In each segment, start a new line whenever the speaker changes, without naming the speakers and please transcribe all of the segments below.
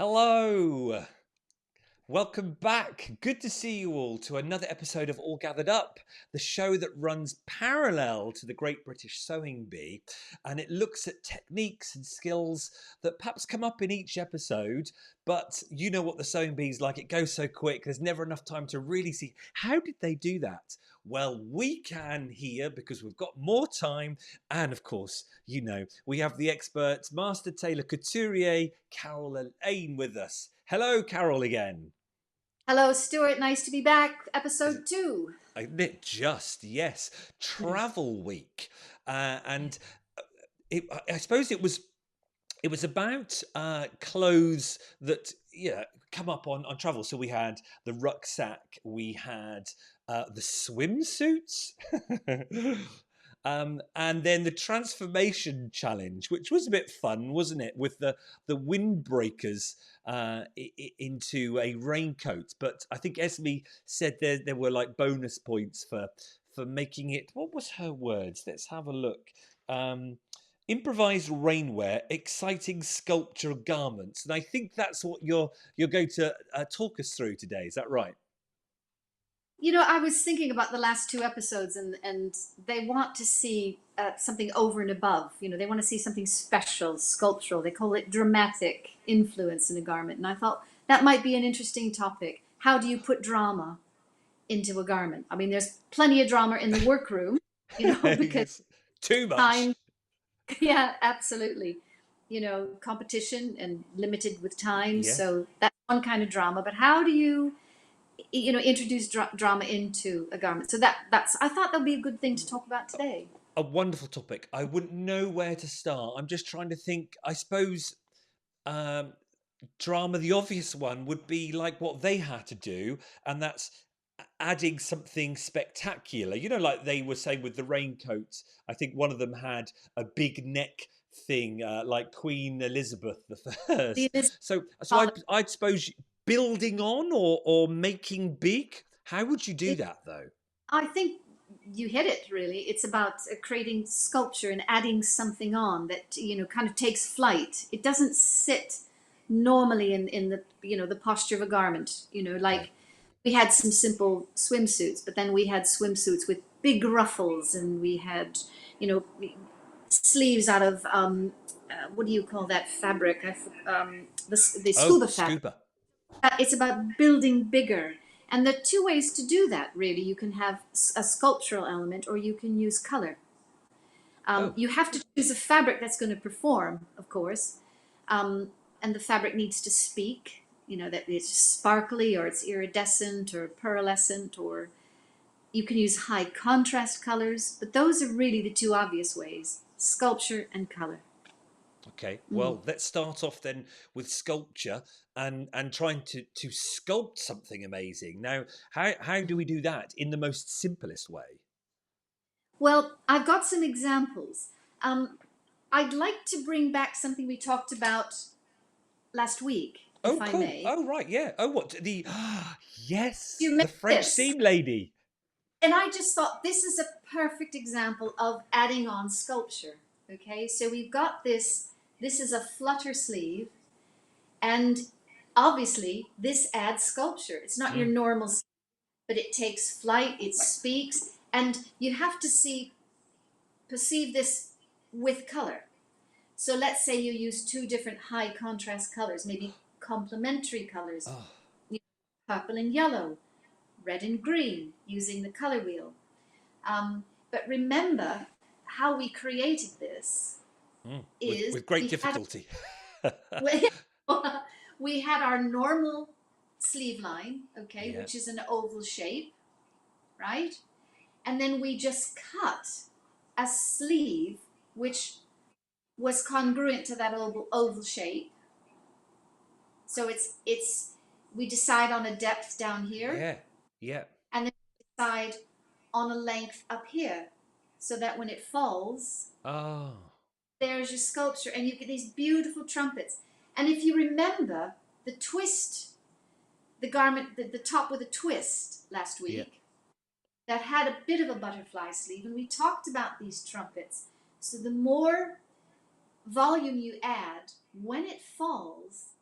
Hello. Welcome back. Good to see you all to another episode of All Gathered Up, the show that runs parallel to the Great British Sewing Bee, and it looks at techniques and skills that perhaps come up in each episode, but you know what the sewing bee's like. It goes so quick, there's never enough time to really see how did they do that. Well, we can here because we've got more time, and of course, you know, we have the expert Master Tailor Couturier, Carol Alayne, with us. Hello, Carol, again.
Hello, Stuart. Nice to be back. Episode 2.
Yes, Travel Week, and I suppose it was about clothes that come up on travel. So we had the rucksack, we had the swimsuits. And then the transformation challenge, which was a bit fun, wasn't it? With the windbreakers into a raincoat. But I think Esme said there were like bonus points for making it. What was her words? Let's have a look. Improvised rainwear, exciting sculpture garments, and I think that's what you're going to talk us through today. Is that right?
You know, I was thinking about the last 2 episodes, and they want to see something over and above. You know, they want to see something special, sculptural. They call it dramatic influence in a garment. And I thought that might be an interesting topic. How do you put drama into a garment? I mean, there's plenty of drama in the workroom, you know, because
too much.
time, yeah, absolutely. You know, competition and limited with time.
Yeah.
So that's one kind of drama. But how do you introduce drama into a garment? So that's I thought that'd be a good thing to talk about today.
A wonderful topic. I wouldn't know where to start. I'm just trying to think. I suppose drama, the obvious one, would be like what they had to do, and that's adding something spectacular. You know, like they were saying with the raincoats. I think one of them had a big neck thing, like Queen Elizabeth the First. So I'd suppose building on or making big. How would you do that, though?
I think you hit it, really. It's about creating sculpture and adding something on that, you know, kind of takes flight. It doesn't sit normally in the, you know, the posture of a garment. You know, like we had some simple swimsuits, but then we had swimsuits with big ruffles, and we had, you know, sleeves out of what do you call that fabric? The scuba fabric.
Scuba.
It's about building bigger. And there are 2 ways to do that, really. You can have a sculptural element, or you can use color. You have to choose a fabric that's going to perform, of course. And the fabric needs to speak, you know, that it's sparkly or it's iridescent or pearlescent, or you can use high contrast colors. But those are really the 2 obvious ways: sculpture and color.
Okay, well, let's start off then with sculpture and trying to sculpt something amazing. Now, how do we do that in the most simplest way?
Well, I've got some examples. I'd like to bring back something we talked about last week, if I
Cool.
may.
Oh, right, yeah. Oh, what? Yes,
You
the
missed
French
this.
seam lady.
And I just thought this is a perfect example of adding on sculpture. Okay, so we've got this is a flutter sleeve, and obviously this adds sculpture. It's not your normal sleeve, but it takes flight, it speaks, and you have to perceive this with color. So let's say you use 2 different high contrast colors, maybe complementary colors, purple and yellow, red and green, using the color wheel. But remember, how we created this is
with great difficulty.
We had our normal sleeve line, okay,
Yeah.
which is an oval shape, right? And then we just cut a sleeve which was congruent to that oval shape. So we decide on a depth down here.
Yeah.
And then we decide on a length up here, so that when it falls, there's your sculpture, and you get these beautiful trumpets. And if you remember the twist, the garment, the top with a twist last week, that had a bit of a butterfly sleeve, and we talked about these trumpets. So the more volume you add, when it falls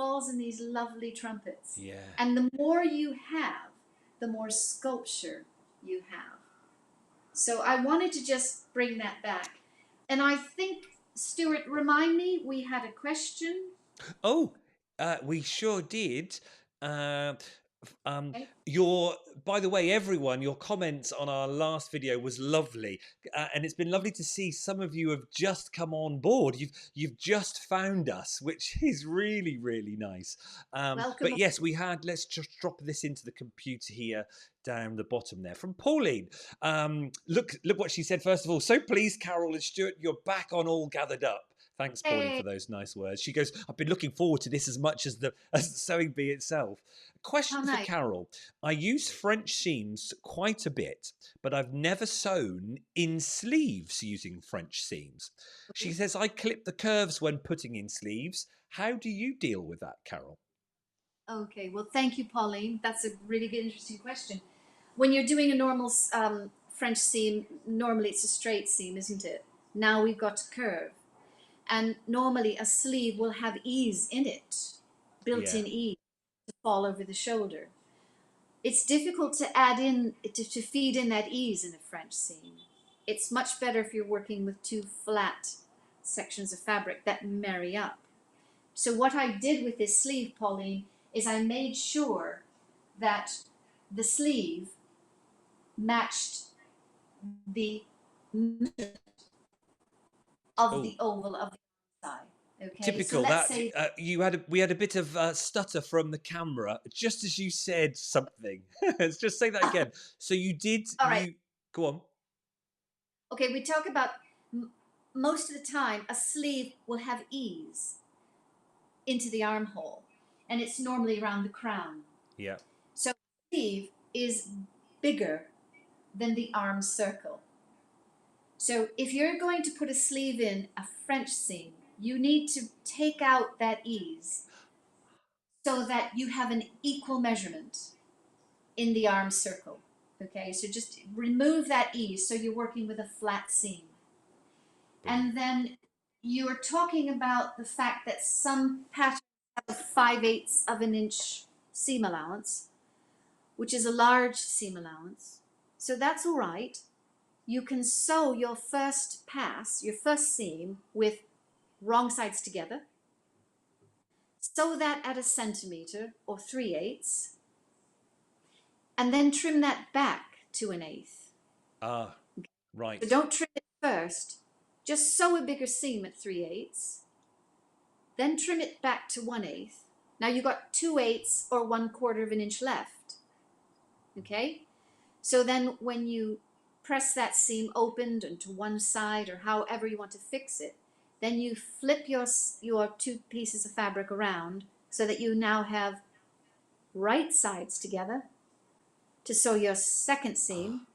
falls in these lovely trumpets.
Yeah.
And the more you have, the more sculpture you have. So I wanted to just bring that back. And I think, Stuart, remind me, we had a question.
Oh, we sure did. Uh,
Okay.
your, by the way, everyone, your comments on our last video was lovely, and it's been lovely to see some of you have just come on board. You've just found us, which is really really nice.
Welcome.
But yes, we had. Let's just drop this into the computer here down the bottom there from Pauline. Look what she said. First of all, so pleased, Carol and Stuart, you're back on All Gathered Up. Thanks, Pauline, for those nice words. She goes, I've been looking forward to this as much as the sewing bee itself. Question for
Nice.
Carol. I use French seams quite a bit, but I've never sewn in sleeves using French seams.
Okay.
She says, I clip the curves when putting in sleeves. How do you deal with that, Carol?
Okay, well, thank you, Pauline. That's a really good, interesting question. When you're doing a normal French seam, normally it's a straight seam, isn't it? Now we've got a curve. And normally a sleeve will have ease in it, built-in ease to fall over the shoulder. It's difficult to add in, to feed in that ease in a French seam. It's much better if you're working with two flat sections of fabric that marry up. So what I did with this sleeve, Pauline, is I made sure that the sleeve matched the of the oval of the side. Okay.
Typical.
So let's
That
say
we had a bit of stutter from the camera just as you said something. Let's just say that again. So you did.
All right.
You go on.
Okay, we talk about most of the time a sleeve will have ease into the armhole, and it's normally around the crown.
Yeah.
So the sleeve is bigger than the arm circle. So if you're going to put a sleeve in a French seam, you need to take out that ease so that you have an equal measurement in the arm circle. Okay, so just remove that ease so you're working with a flat seam. And then you're talking about the fact that some patterns have 5/8 of an inch seam allowance, which is a large seam allowance. So that's all right. You can sew your first pass, your first seam, with wrong sides together. Sew that at 1 centimeter or 3/8, and then trim that back to 1/8.
Ah, right.
So don't trim it first. Just sew a bigger seam at 3/8, then trim it back to 1/8. Now you've got 2/8 or 1/4 of an inch left. Okay? So then when you press that seam opened and to one side or however you want to fix it, then you flip your two pieces of fabric around so that you now have right sides together to sew your second seam.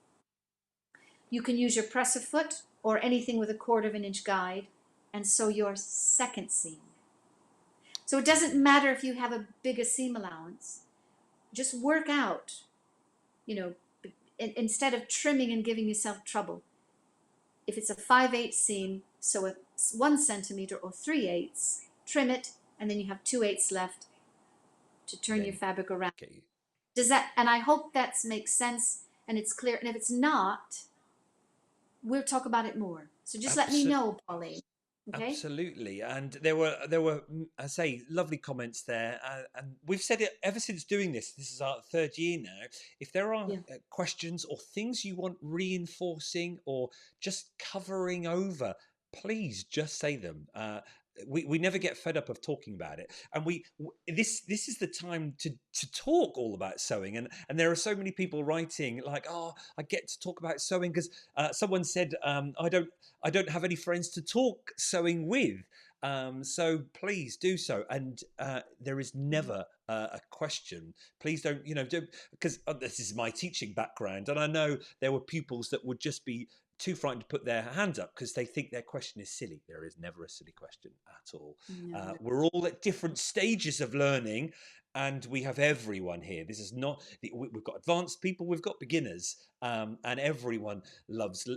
You can use your presser foot or anything with 1/4 of an inch guide and sew your second seam. So it doesn't matter if you have a bigger seam allowance. Just work out, instead of trimming and giving yourself trouble. If it's a 5/8 seam, sew a 1 centimeter or 3/8, trim it, and then you have 2/8 left to turn your fabric around.
Okay.
Does that, and I hope that makes sense and it's clear. And if it's not, we'll talk about it more. So just let me know, Pauline. Okay?
Absolutely, and there were I say lovely comments there, and we've said it ever since doing this. This is our 3rd year now. If there are questions or things you want reinforcing or just covering over, please just say them. We never get fed up of talking about it, and this is the time to talk all about sewing, and there are so many people writing like, oh, I get to talk about sewing because someone said I don't have any friends to talk sewing with, so please do so, and there is never a question. Please don't, because this is my teaching background, and I know there were pupils that would just be too frightened to put their hands up because they think their question is silly. There is never a silly question at all.
No.
We're all at different stages of learning, and we have everyone here. This is not, we've got advanced people, we've got beginners, and everyone loves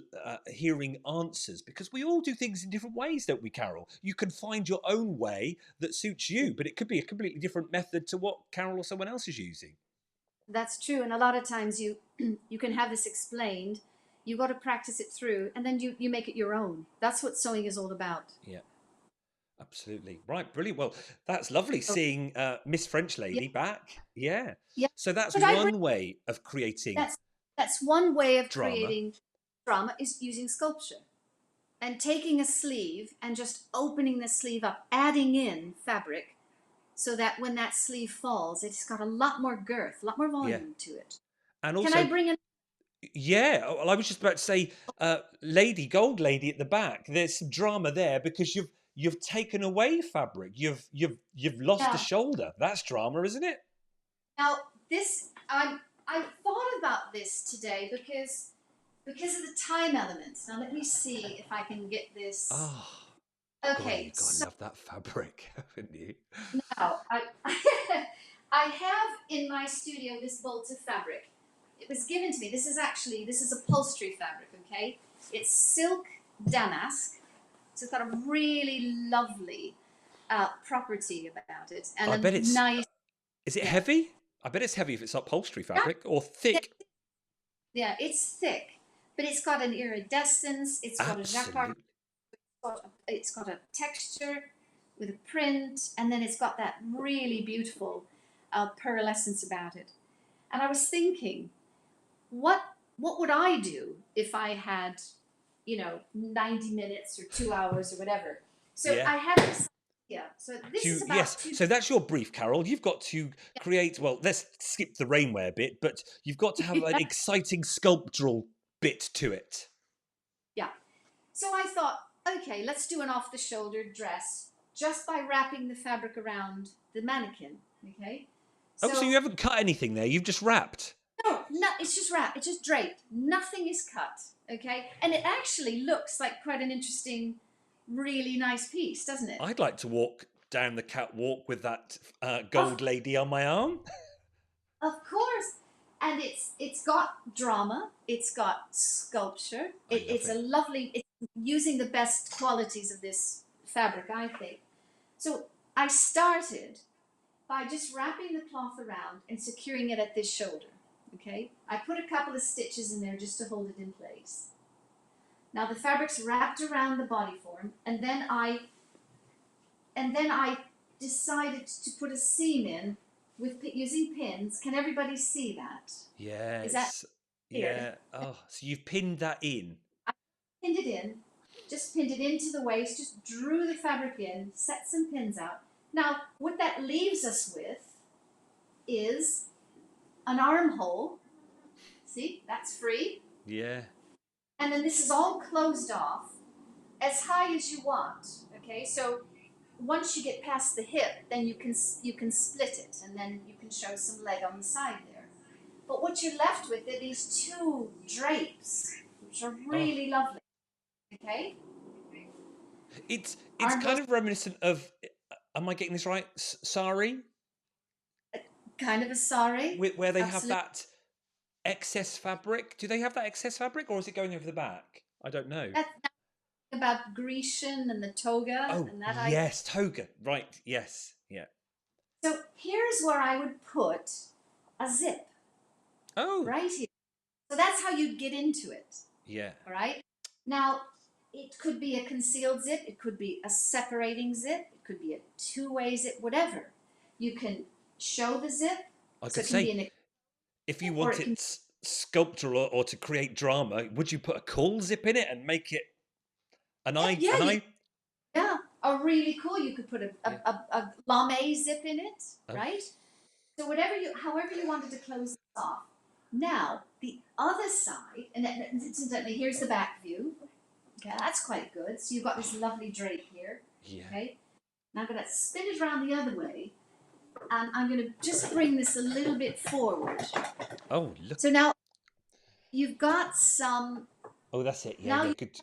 hearing answers, because we all do things in different ways, don't we, Carol? You can find your own way that suits you, but it could be a completely different method to what Carol or someone else is using.
That's true. And a lot of times you you can have this explained. You got to practice it through, and then you make it your own. That's what sewing is all about.
Yeah. Absolutely. Right, brilliant. Well, that's lovely
So,
seeing Miss French
yeah,
Lady back. Yeah.
yeah.
So that's
But I bring
one way of creating
that's one way of
drama.
creating drama, is using sculpture and taking a sleeve and just opening the sleeve up, adding in fabric, so that when that sleeve falls, it's got a lot more girth, a lot more
Yeah.
volume to it.
And
Can I
also,
bring in?
yeah, well, I was just about to say, lady, gold lady at the back, there's some drama there because you've taken away fabric. You've lost the
Yeah.
shoulder. That's drama, isn't it?
Now this I thought about this today because of the time elements. Now let me see if I can get this.
Oh, God,
Okay,
you've got to
so
love that fabric, haven't you?
now I I have in my studio this bolt of fabric. It was given to me. This is upholstery fabric. Okay, it's silk damask. So it's got a really lovely property about it, and
I bet
a
it's,
nice,
is it
yeah,
heavy? I bet it's heavy if it's upholstery
yeah,
fabric, or
yeah,
thick.
yeah. It's thick, but it's got an iridescence. It's got a jacquard.
Absolutely.
It's got a texture with a print, and then it's got that really beautiful pearlescence about it. And I was thinking, what what would I do if I had, 90 minutes or 2 hours or whatever? So
Yeah.
I had this idea. So this is
Yes,
about two.
so that's your brief, Carol. You've got to create, well, let's skip the rainwear bit, but you've got to have an exciting sculptural bit to it.
Yeah. So I thought, okay, let's do an off the shoulder dress just by wrapping the fabric around the mannequin. Okay.
Oh, so you
So
haven't cut anything there, you've just wrapped.
no, it's just wrapped. It's just draped. Nothing is cut. Okay. And it actually looks like quite an interesting, really nice piece, doesn't it?
I'd like to walk down the catwalk with that
Of,
gold lady on my arm.
of course. And it's got drama. It's got sculpture.
I love
It's a
it.
lovely. It's using the best qualities of this fabric, I think. So I started by just wrapping the cloth around and securing it at this shoulder. Okay, I put a couple of stitches in there just to hold it in place. Now the fabric's wrapped around the body form, and then I decided to put a seam in with using pins. Can everybody see that? Is that
Yes.
clear?
Yeah. Oh, so you've pinned that in.
I pinned it in, just pinned it into the waist, just drew the fabric in, set some pins out. Now, what that leaves us with is an armhole. See, that's free.
Yeah.
And then this is all closed off as high as you want. Okay, so once you get past the hip, then you can split it, and then you can show some leg on the side there. But what you're left with are these two drapes, which are
Oh,
really lovely. Okay,
it's
aren't
kind
those
of reminiscent of, am I getting this right? Sari,
kind of a sari?
where they have
Absolutely.
that excess fabric. Do they have that excess fabric, or is it going over the back? I don't know.
That's about Grecian and the toga
Oh,
and that idea.
yes, toga. Right. Yes. Yeah.
So here's where I would put a zip
Oh,
right here. So that's how you'd get into it.
yeah.
All right. Now, it could be a concealed zip, it could be a separating zip, it could be a two-way zip, whatever. You can show the zip,
I
so
could
it can be
say,
an,
if you
or
want
it can,
it sculptural or to create drama, would you put a cool zip in it and make it an
yeah,
eye?
yeah,
An eye?
yeah, or really cool. You could put
Yeah.
a lame zip in it,
Oh,
right? So however you wanted to close this off. Now, the other side, and incidentally, here's the back view. Okay, that's quite good. So you've got this lovely drape here.
yeah.
Okay, now I'm going to spin it around the other way, and I'm going to just bring this a little bit forward.
Oh, look.
So now you've got some.
Oh, that's it. Yeah,
Now
yeah.
you
Good.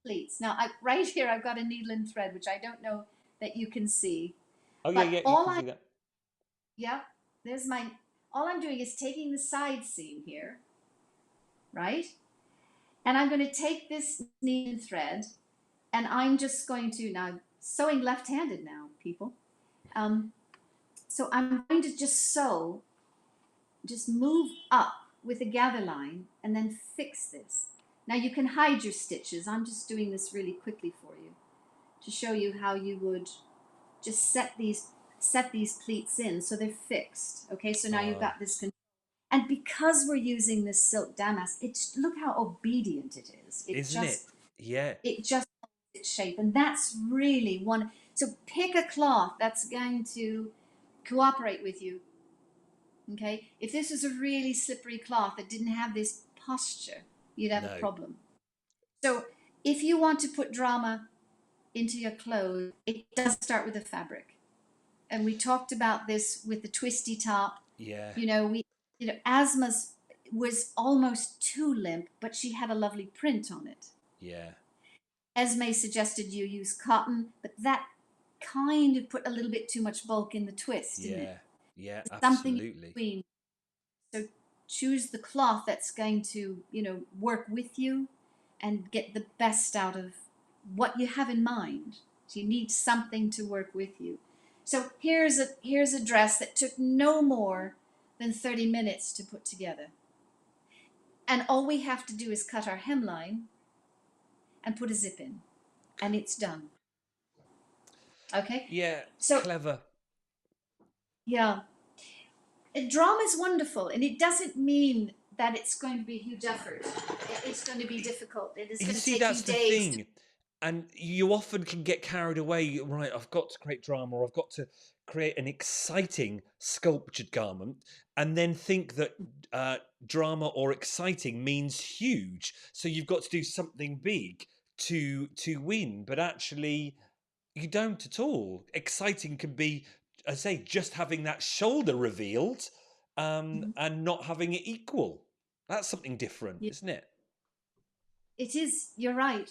pleats. Now right here I've got a needle and thread, which I don't know that you can see,
Oh, yeah,
but
yeah. You
all
can
I
see that.
Yep, there's my, all I'm doing is taking the side seam here, right? And I'm going to take this needle thread, and I'm just going to, now sewing left-handed now, people. So I'm going to just sew, just move up with a gather line and then fix this. Now you can hide your stitches. I'm just doing this really quickly for you to show you how you would just set these pleats in so they're fixed. Okay, so now you've got this. And because we're using this silk damask, it's, look how obedient it is.
Isn't it? Yeah.
It just holds its shape. And that's really one. So pick a cloth that's going to cooperate with you. Okay, if this was a really slippery cloth that didn't have this posture, you'd have a problem. So if you want to put drama into your clothes, it does start with the fabric. And we talked about this with the twisty top.
Yeah.
Asma's was almost too limp, but she had a lovely print on it.
Yeah.
Esme suggested you use cotton, but that kind of put a little bit too much bulk in the twist, didn't it?
Yeah,
Something
absolutely.
between. So choose the cloth that's going to, work with you and get the best out of what you have in mind. So you need something to work with you. So here's a dress that took no more than 30 minutes to put together. And all we have to do is cut our hemline and put a zip in, and it's done. Okay?
Yeah,
so
clever.
Yeah. Drama is wonderful, and it doesn't mean that it's going to be a huge effort. It's going to be difficult. It is going to take you days.
That's the thing. And you often can get carried away, right, I've got to create drama, or I've got to create an exciting sculptured garment, and then think that drama or exciting means huge. So you've got to do something big to win. But actually, you don't at all. Exciting can be, I say, just having that shoulder revealed and not having it equal. That's something different, isn't it?
It is, you're right.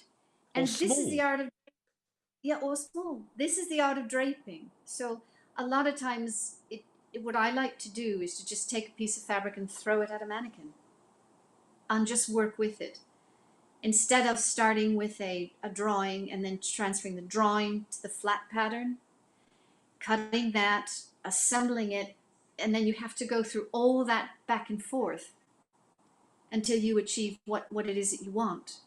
And this is the art of, or small. This is the art of draping. So a lot of times, what I like to do is to just take a piece of fabric and throw it at a mannequin and just work with it. Instead of starting with a drawing and then transferring the drawing to the flat pattern, cutting that, assembling it, and then you have to go through all that back and forth until you achieve what it is that you want.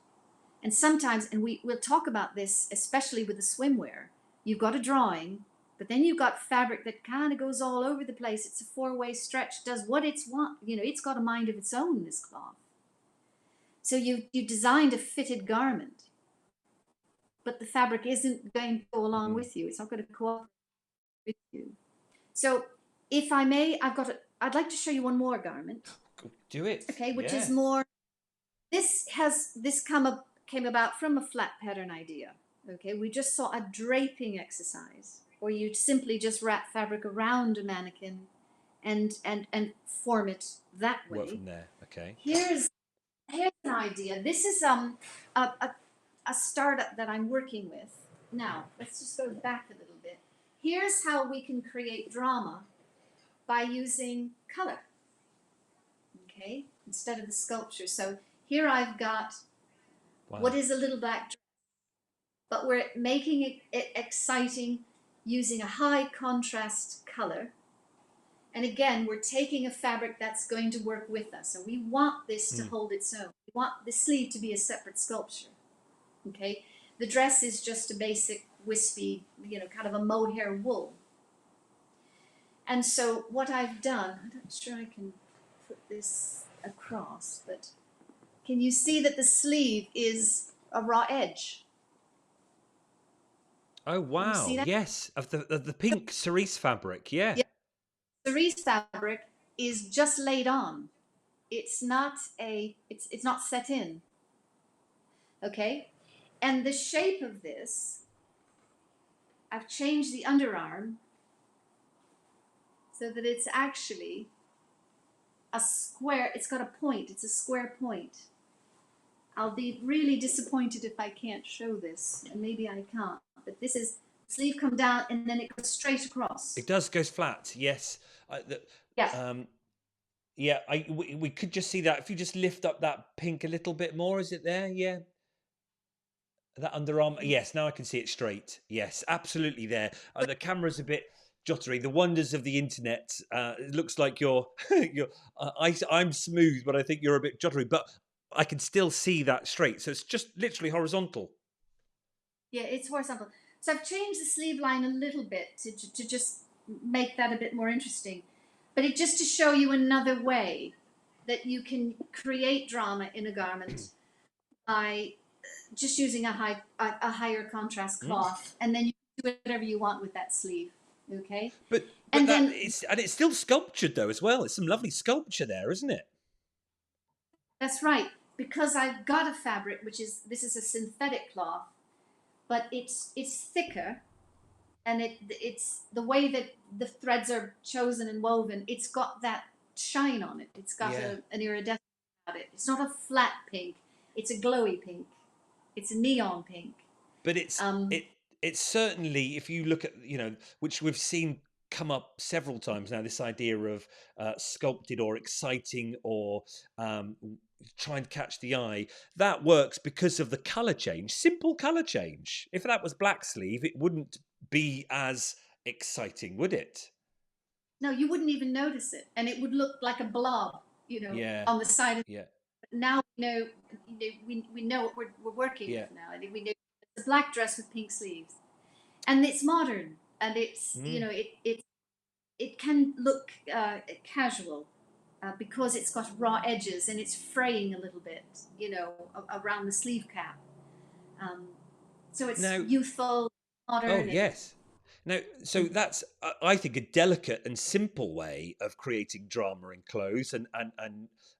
And sometimes, and we'll talk about this, especially with the swimwear, you've got a drawing, but then you've got fabric that kind of goes all over the place. It's a four-way stretch, does what it's want. It's got a mind of its own, this cloth. So you designed a fitted garment, but the fabric isn't going to go along with you. It's not going to cooperate with you. So if I may, I'd like to show you one more garment.
Do it.
Okay, which is more, this came about from a flat pattern idea. Okay, we just saw a draping exercise where you simply just wrap fabric around a mannequin and form it that way.
Work from there. Okay.
Here's an idea. This is a startup that I'm working with. Now, let's just go back a little bit. Here's how we can create drama by using color. Okay, instead of the sculpture. So here I've got what is a little black dress, but we're making it exciting using a high contrast color. And again, we're taking a fabric that's going to work with us. And we want this to hold its own. We want the sleeve to be a separate sculpture. Okay? The dress is just a basic wispy, kind of a mohair wool. And so what I've done, I'm not sure I can put this across, but can you see that the sleeve is a raw edge?
Oh, wow. Yes, of the pink cerise fabric, yeah.
Cerise fabric is just laid on. It's not it's not set in. Okay? And the shape of this, I've changed the underarm so that it's actually a square. It's got a point. It's a square point. I'll be really disappointed if I can't show this, and maybe I can't. But this is sleeve come down and then it goes straight across.
It does, goes flat. Yes.
Yeah.
Yeah, we could just see that if you just lift up that pink a little bit more. Is it there? Yeah. That underarm. Yes, now I can see it straight. Yes, absolutely there. The camera's a bit jottery. The wonders of the internet. It looks like you're I'm smooth, but I think you're a bit jottery. But I can still see that straight. So it's just literally horizontal.
Yeah, it's horizontal. So I've changed the sleeve line a little bit to just make that a bit more interesting. But it just to show you another way that you can create drama in a garment by just using a higher contrast cloth, and then you can do whatever you want with that sleeve. Okay.
But
And
that
then
it's still sculptured though as well. It's some lovely sculpture there, isn't it?
that's right, because I've got a fabric this is a synthetic cloth, but it's thicker, and it's the way that the threads are chosen and woven. It's got that shine on it. It's got an iridescence about it. It's not a flat pink. It's a glowy pink. It's a neon pink.
But it's certainly, if you look at, which we've seen come up several times now, this idea of sculpted or exciting or trying to catch the eye, that works because of the color change, simple color change. If that was black sleeve, it wouldn't be as exciting, would it?
No, you wouldn't even notice it, and it would look like a blob, on the side of.
Yeah.
Now we know what we're working with now. I think we know it's a black dress with pink sleeves, and it's modern, and it's it can look casual because it's got raw edges and it's fraying a little bit, around the sleeve cap. So it's youthful, modern.
Oh yes. Now, so that's, I think, a delicate and simple way of creating drama in clothes and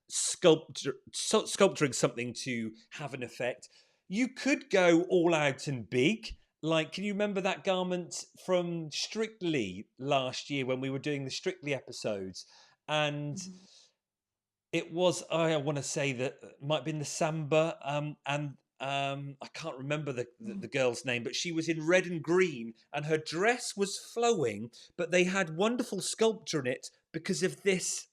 sculpturing something to have an effect. You could go all out and big. Like, can you remember that garment from Strictly last year when we were doing the Strictly episodes? And it was, I want to say that it might have been the Samba, and I can't remember the girl's name, but she was in red and green, and her dress was flowing, but they had wonderful sculpture in it because of this.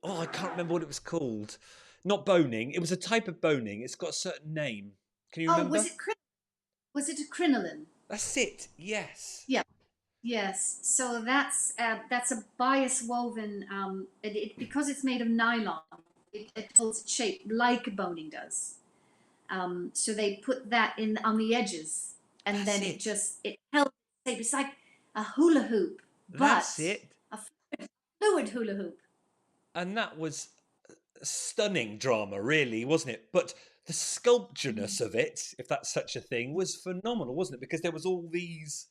Oh, I can't remember what it was called. Not boning. It was a type of boning. It's got a certain name. Can you remember?
Was it a crinoline?
That's it. Yes.
Yeah. Yes. So that's a bias woven. Because it's made of nylon, it holds its shape like boning does. So they put that in on the edges, and then it held shape. It's like a hula hoop, but a fluid hula hoop.
And that was stunning drama, really, wasn't it? But the sculptureness of it, if that's such a thing, was phenomenal, wasn't it? Because there was all these.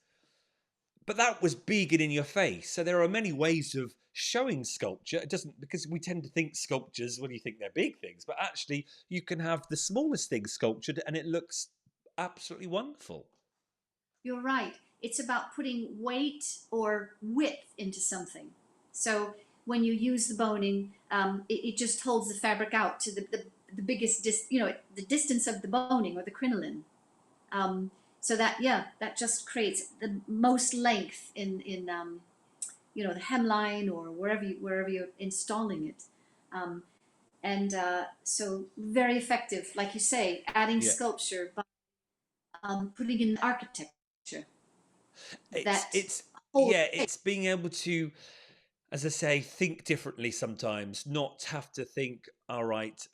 But that was big and in your face. So there are many ways of showing sculpture. It doesn't, because we tend to think sculptures when you think they're big things, but actually you can have the smallest thing sculptured and it looks absolutely wonderful.
You're right. It's about putting weight or width into something. So when you use the boning, it just holds the fabric out to the biggest, the distance of the boning or the crinoline. So that just creates the most length in the hemline or wherever you're installing it, so very effective, like you say, adding sculpture by putting in architecture.
It's being able to, as I say, think differently sometimes, not have to think, all right,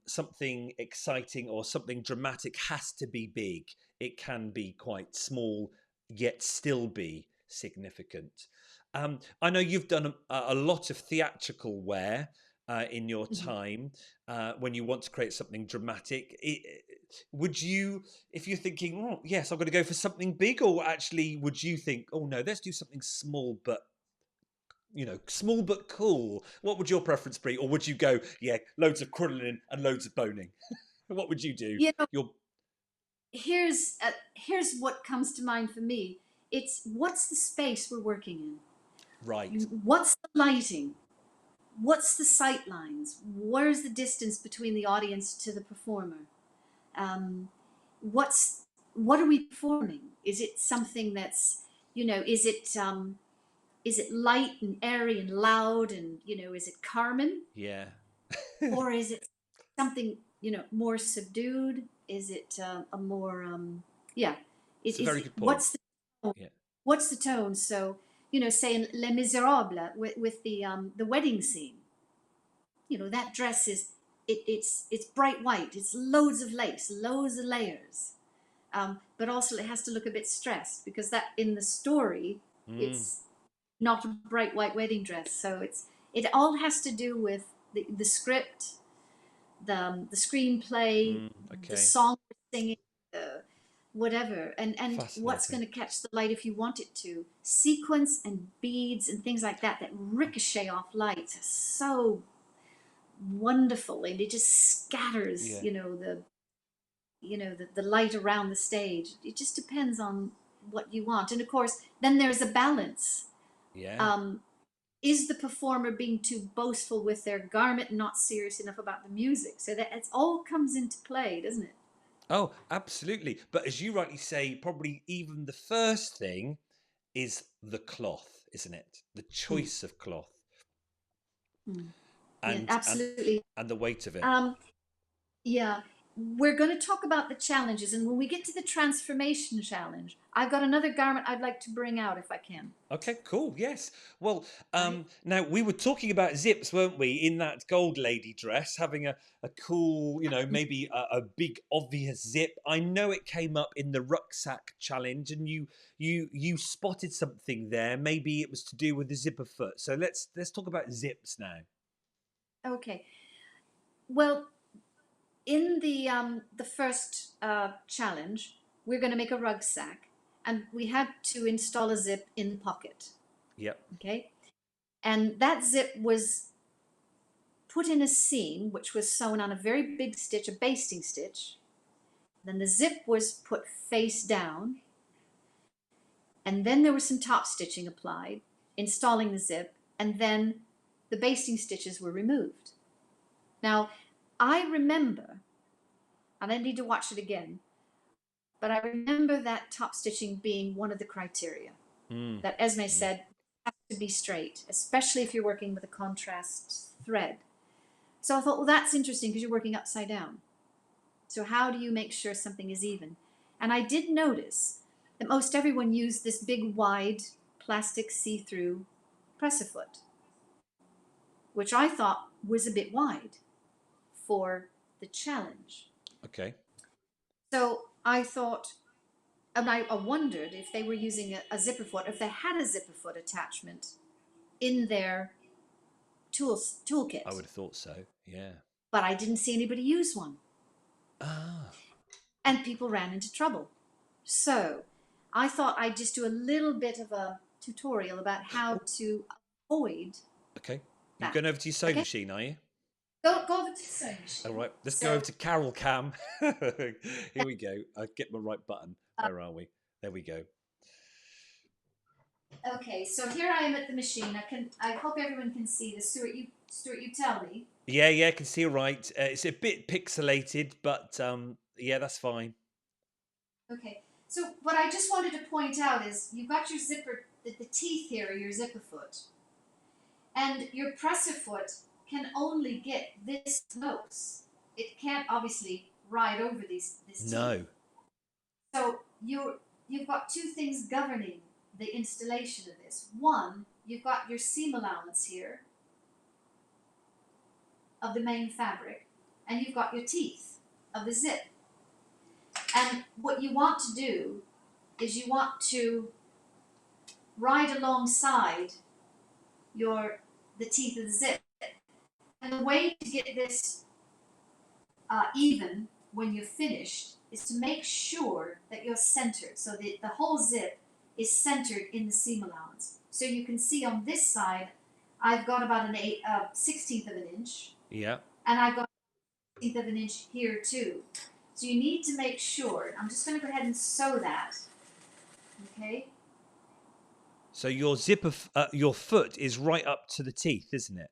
something exciting or something dramatic has to be big. It can be quite small, yet still be significant. I know you've done a lot of theatrical wear in your time when you want to create something dramatic. Would you, if you're thinking, oh, yes, I'm going to go for something big, or actually would you think, oh no, let's do something small but small but cool? What would your preference be? Or would you go, loads of crinoline and loads of boning? What would you do?
Here's what comes to mind for me. It's what's the space we're working in?
Right.
What's the lighting? What's the sight lines? Where's the distance between the audience to the performer? What are we performing? Is it something that's, is it light and airy and loud and, is it Carmen?
Yeah.
Or is it something, more subdued? Is it a more, yeah,
It's a
is
very
it,
good point. Yeah.
what's the tone? So, say in Les Miserables with the wedding scene, that dress is, it's bright white, it's loads of lace, loads of layers. But also it has to look a bit stressed because that in the story,
Mm,
it's not a bright white wedding dress. So it all has to do with the script, the screenplay, the
okay.
song we're singing, the whatever, and what's
Fascinating.
going to catch the light if you want it to. Sequence and beads and things like that ricochet off lights are so wonderful, and it just scatters,
Yeah.
the light around the stage. It just depends on what you want, and of course, then there's a balance.
Yeah.
Um, is the performer being too boastful with their garment and not serious enough about the music? So that it all comes into play, doesn't it?
Oh, absolutely. But as you rightly say, probably even the first thing is the cloth, isn't it? The
Mm,
choice of cloth
mm. Yeah,
and and
absolutely.
and the weight of it.
Um, yeah, we're going to talk about the challenges, and when we get to the transformation challenge, I've got another garment I'd like to bring out if I can.
Okay, cool. Yes. Well,
Right?
now we were talking about zips, weren't we? In that gold lady dress, having a cool, maybe a big obvious zip. I know it came up in the rucksack challenge, and you spotted something there. Maybe it was to do with the zipper foot. So let's talk about zips now.
Okay. Well, in the first challenge, we're going to make a rucksack, and we had to install a zip in the pocket.
Yep.
Okay, and that zip was put in a seam which was sewn on a very big stitch, a basting stitch. Then the zip was put face down, and then there was some top stitching applied, installing the zip, and then the basting stitches were removed. Now, I remember, and I need to watch it again, but I remember that top stitching being one of the criteria
Mm,
that Esme
mm.
said has to be straight, especially if you're working with a contrast thread. So I thought, well, that's interesting because you're working upside down. So how do you make sure something is even? And I did notice that most everyone used this big, wide, plastic see-through press-a-foot, which I thought was a bit wide for the challenge.
Okay.
So I thought, and I wondered if they were using a zipper foot, if they had a zipper foot attachment in their
I
toolkit.
would have thought so. Yeah.
But I didn't see anybody use one,
Ah.
and people ran into trouble. So I thought I'd just do a little bit of a tutorial about how
Oh,
to avoid
okay. You're
that.
going over to your sewing
Okay,
machine, are you?
go over to the sewing
All
machine.
right, let's go over
So
to Carol Cam. Here we go. I get my right button. Where are we? There we go.
okay, so here I am at the machine. I hope everyone can see this. Stuart, you tell me.
Yeah, I can see right. It's a bit pixelated, but yeah, that's fine.
Okay, so what I just wanted to point out is you've got your zipper, the teeth here are your zipper foot, and your presser foot can only get this close. It can't obviously ride over this teeth.
No.
So you've got two things governing the installation of this. One, you've got your seam allowance here of the main fabric, and you've got your teeth of the zip. And what you want to do is you want to ride alongside the teeth of the zip. And the way to get this even when you're finished is to make sure that you're centered, so that the whole zip is centered in the seam allowance. So you can see on this side, I've got about an 16th of an inch,
Yeah.
and I've got a 16th of an inch here too. So you need to make sure. I'm just going to go ahead and sew that. Okay.
So your zipper, your foot is right up to the teeth, isn't it?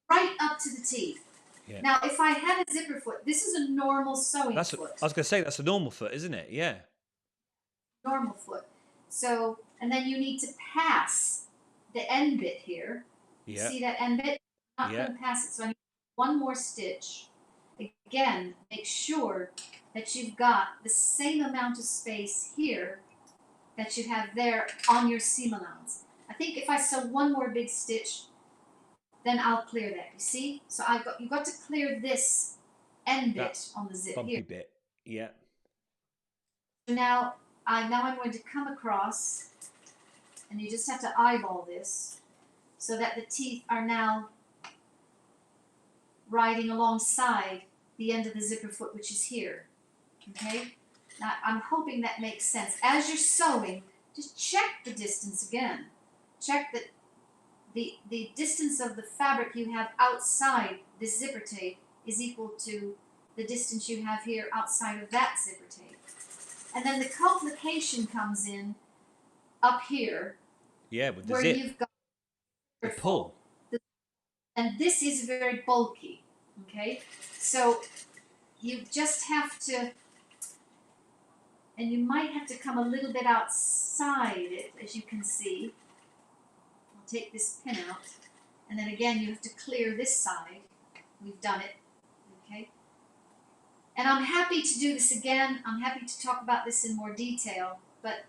Right up to the teeth.
Yeah.
Now, if I had a zipper foot, this is a normal sewing
That's.
foot.
I was going to say that's a normal foot, isn't it? Yeah.
normal foot. So, and then you need to pass the end bit here. You
Yeah.
see that end bit? I'm not
Yeah.
going to pass it, so I need one more stitch. Again, make sure that you've got the same amount of space here that you have there on your seam allowance. I think if I sew one more big stitch, then I'll clear that. You see? So you've got to clear this end
That
bit on the zip
bumpy
here.
bit. Yeah.
So now I'm going to come across, and you just have to eyeball this so that the teeth are now riding alongside the end of the zipper foot, which is here. Okay? Now I'm hoping that makes sense. As you're sewing, just check the distance again. Check that the distance of the fabric you have outside this zipper tape is equal to the distance you have here outside of that zipper tape. And then the complication comes in up here.
Yeah, with the
where
zip.
you've got
The pull.
and this is very bulky. Okay? So you just have to, and you might have to come a little bit outside it, as you can see. I'll take this pin out, and then again you have to clear this side. We've done it, okay? And I'm happy to do this again. I'm happy to talk about this in more detail, but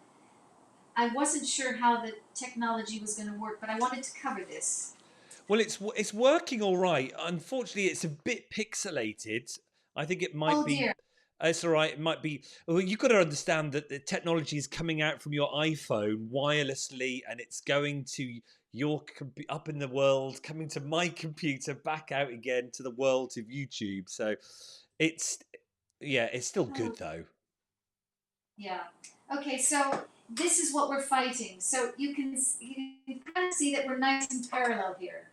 I wasn't sure how the technology was going to work, but I wanted to cover this.
Well, it's working all right. Unfortunately, it's a bit pixelated. I think it might
Oh
be.
dear.
It's all right. It might be. Well, you've got to understand that the technology is coming out from your iPhone wirelessly, and it's going to your up in the world, coming to my computer, back out again to the world of YouTube. So, it's it's still good though.
Yeah. Okay, so this is what we're fighting. So you can kind of see that we're nice and parallel here.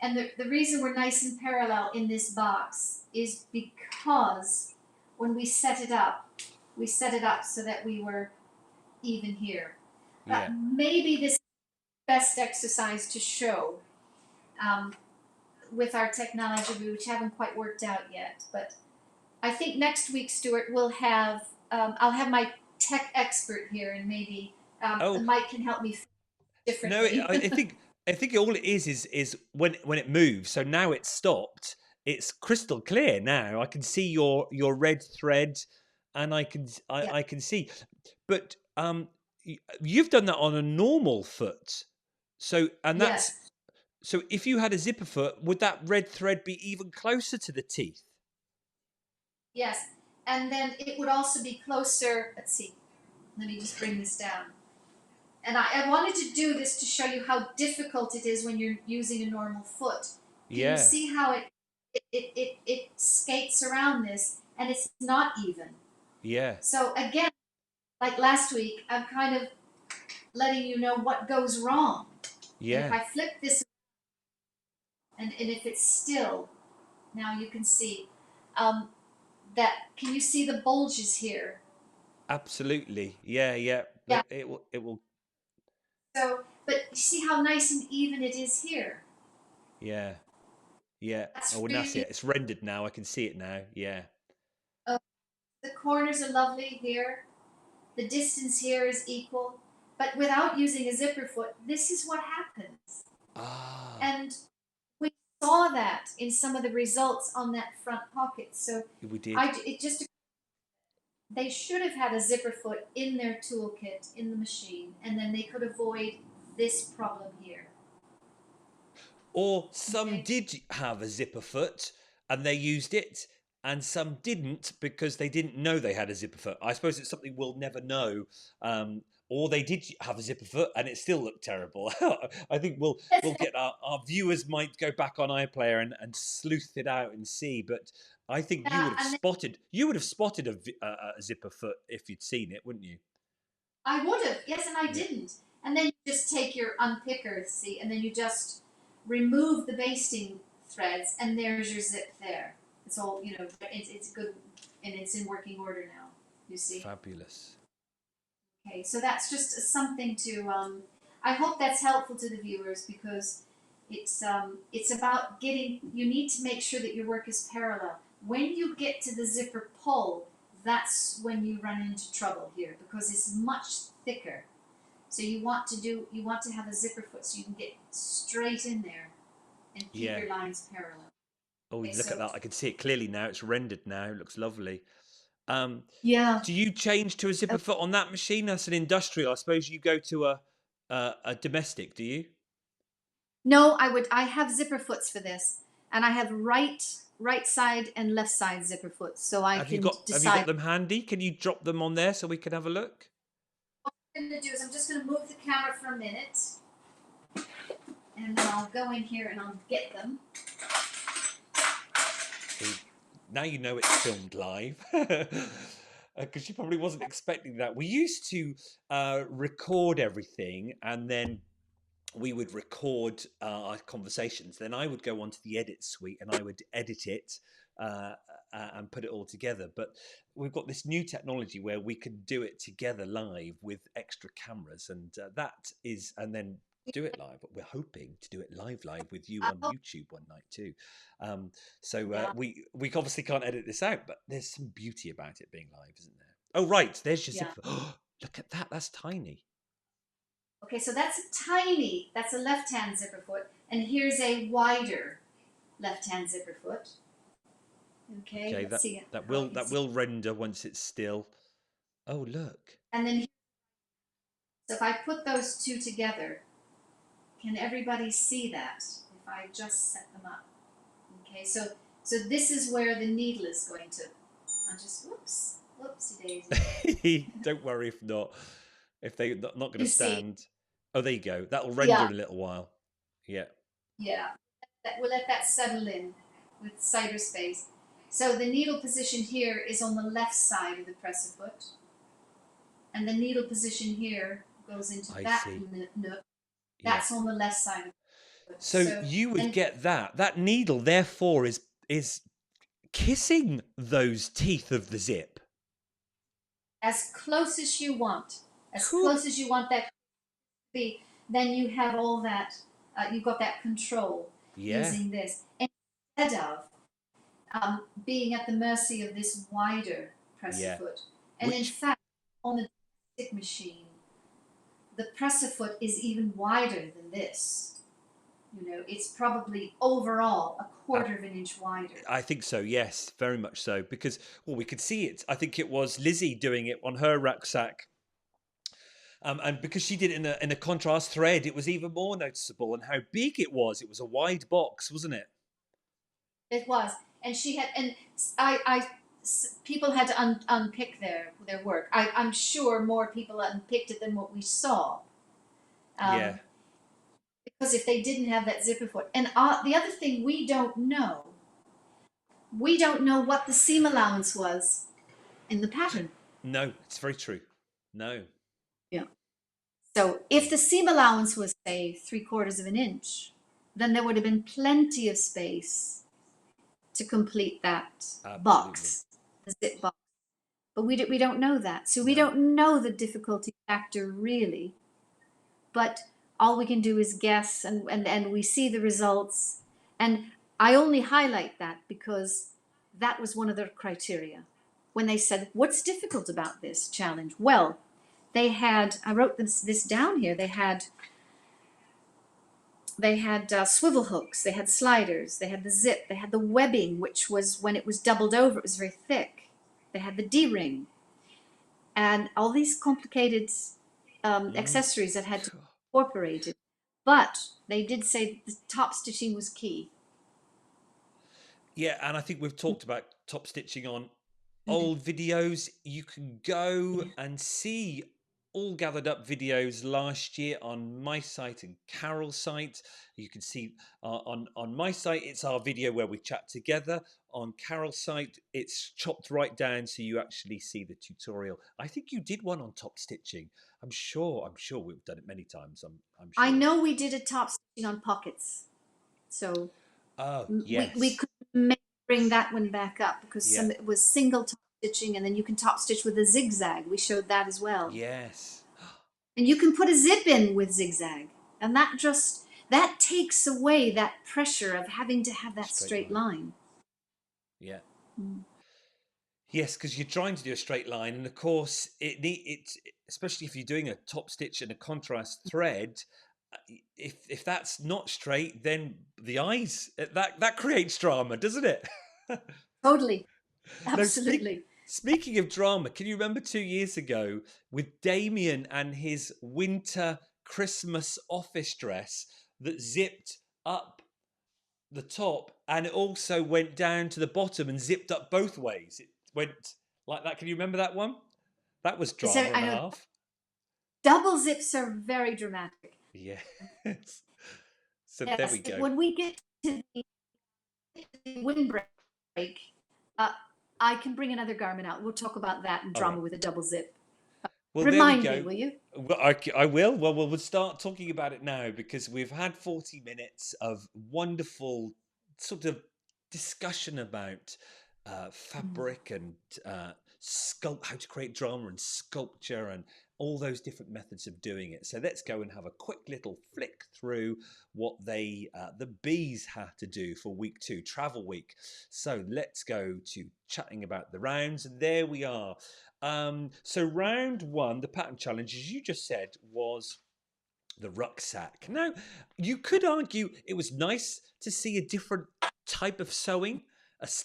And the reason we're nice and parallel in this box is because when we set it up so that we were even here.
Yeah.
Maybe this is the best exercise to show with our technology, which haven't quite worked out yet. But I think next week, Stuart, I'll have my tech expert here, and maybe
Oh
Mike can help me
no,
differently.
I think all it is when it moves. So now it's stopped. It's crystal clear now. I can see your red thread, and
Yeah.
I can see. But you've done that on a normal foot. So and that's
Yes.
so if you had a zipper foot, would that red thread be even closer to the teeth?
Yes. And then it would also be closer. Let's see. Let me just bring this down. And I wanted to do this to show you how difficult it is when you're using a normal foot. Can you
Yeah,
see how it skates around this, and it's not even?
yeah,
So again, like last week, I'm kind of letting you know what goes wrong. And if
yeah.
I flip this, and if it's still, now you can see um, that. Can you see the bulges here?
Absolutely. Yeah, yeah.
Yeah.
It will.
So, but you see how nice and even it is here.
Yeah, yeah.
That's
Oh, well, that's
really.
it. It's rendered now. I can see it now. Yeah.
Uh, the corners are lovely here. The distance here is equal. But without using a zipper foot, this is what happens.
Ah,
And we saw that in some of the results on that front pocket. So
we did.
it just they should have had a zipper foot in their toolkit in the machine, and then they could avoid this problem here.
Or some
Okay.
did have a zipper foot and they used it, and some didn't because they didn't know they had a zipper foot. I suppose it's something we'll never know. Or they did have a zipper foot and it still looked terrible. I think we'll get our viewers might go back on iPlayer and sleuth it out and see. But I think
Yeah, and
you would have spotted a zipper foot if you'd seen it, wouldn't you?
I would have, yes, and I
Yeah.
didn't. And then you just take your unpicker, see, and then you just remove the basting threads, and there's your zip there. It's all, it's good, and it's in working order now, you see.
Fabulous.
Okay, so that's just something to, I hope that's helpful to the viewers, because it's about you need to make sure that your work is parallel. When you get to the zipper pull, that's when you run into trouble here, because it's much thicker. So you want to have a zipper foot so you can get straight in there and keep
Yeah.
your lines parallel.
Oh,
Okay,
look at
so
that. I can see it clearly now. It's rendered now. It looks lovely. Um,
yeah.
do you change to a zipper foot on that machine? That's an industrial. I suppose you go to a domestic, do you?
No, I have zipper foots for this, and I have right side and left side zipper foots, so I can
Have you got
decide.
them handy? Can you drop them on there so we can have a look?
What I'm going to do is I'm just going to move the camera for a minute, and then I'll go in here and I'll get them.
Now you know it's filmed live. Because she probably wasn't expecting that. We used to record everything, and then we would record our conversations. Then I would go onto the edit suite and I would edit it and put it all together. But we've got this new technology where we can do it together live with extra cameras, and and then do it live. But we're hoping to do it live with you on YouTube one night too.
Yeah.
We obviously can't edit this out, but there's some beauty about it being live, isn't there? Oh right, there's your
Yeah.
zipper. Look at that. That's tiny.
Okay, so that's a left-hand zipper foot, and here's a wider left-hand zipper foot. Okay, let's see
that will render once it's still. Oh look.
And then, so if I put those two together, can everybody see that? If I just set them up. Okay, so this is where the needle is going to. I'll just whoopsie daisy.
Don't worry if not. If they're not going to stand.
See.
Oh, there you go. That'll render in a little while. Yeah.
Yeah. We'll let that settle in with cider space. So the needle position here is on the left side of the presser foot. And the needle position here goes into that nook. That's on the left side of the foot.
So you would get that. That needle, therefore, is kissing those teeth of the zip.
As close as you want. As close as you want that to be. Then you have all that, you've got that control using this. Instead of being at the mercy of this wider presser foot. And in fact, on the stick machine, the presser foot is even wider than this. You know, it's probably overall a quarter of an inch wider.
I think so, yes, very much so. Because, well, we could see it. I think it was Lizzie doing it on her rucksack. And because she did it in a contrast thread, it was even more noticeable. And how big it was. It was a wide box, wasn't it?
It was. And she had, and people had to unpick their work. I'm sure more people unpicked it than what we saw.
Yeah.
Because if they didn't have that zipper foot. And the other thing we don't know what the seam allowance was in the pattern.
No, it's very true. No.
Yeah. So if the seam allowance was, say, 3/4 of an inch, then there would have been plenty of space to complete that box, the zip box. But we don't know that. So we don't know the difficulty factor really. But all we can do is guess, and we see the results. And I only highlight that because that was one of their criteria. When they said, what's difficult about this challenge? Well, they had, I wrote this down here, they had swivel hooks, they had sliders, they had the zip, they had the webbing, which was, when it was doubled over, it was very thick. They had the D-ring, and all these complicated accessories that had to be incorporated. But they did say the top stitching was key.
Yeah, and I think we've talked about top stitching on old videos. You can go and see all gathered up videos last year on my site and Carol's site. You can see on my site, it's our video where we chat together. On Carol's site, it's chopped right down so you actually see the tutorial. I think you did one on top stitching. I'm sure we've done it many times. I'm sure.
I know we did a top stitching on pockets. So
yes.
we could bring that one back up because it was single top stitching, and then you can top stitch with a zigzag. We showed that as well.
Yes.
And you can put a zip in with zigzag, and that takes away that pressure of having to have that straight line.
Yeah. Yes, because you're trying to do a straight line, and of course, it's especially if you're doing a top stitch and a contrast thread. If that's not straight, then the eyes that creates drama, doesn't it?
Totally.
Now,
Absolutely.
speaking of drama, can you remember 2 years ago with Damien and his winter Christmas office dress that zipped up the top and it also went down to the bottom and zipped up both ways? It went like that. Can you remember that one? That was
So
drama
I
and a
know
half.
double zips are very dramatic.
Yes. So there
Yes,
we go.
when we get to the windbreak, uh, I can bring another garment out. We'll talk about that in
All right.
drama with a double zip.
Well, there we
Remind me,
go.
will you?
Well, I will. Well, we'll start talking about it now because we've had 40 minutes of wonderful sort of discussion about fabric and how to create drama and sculpture and all those different methods of doing it. So let's go and have a quick little flick through what the bees had to do for week 2, travel week. So let's go to chatting about the rounds, and there we are. So round 1, the pattern challenge, as you just said, was the rucksack. Now, you could argue it was nice to see a different type of sewing,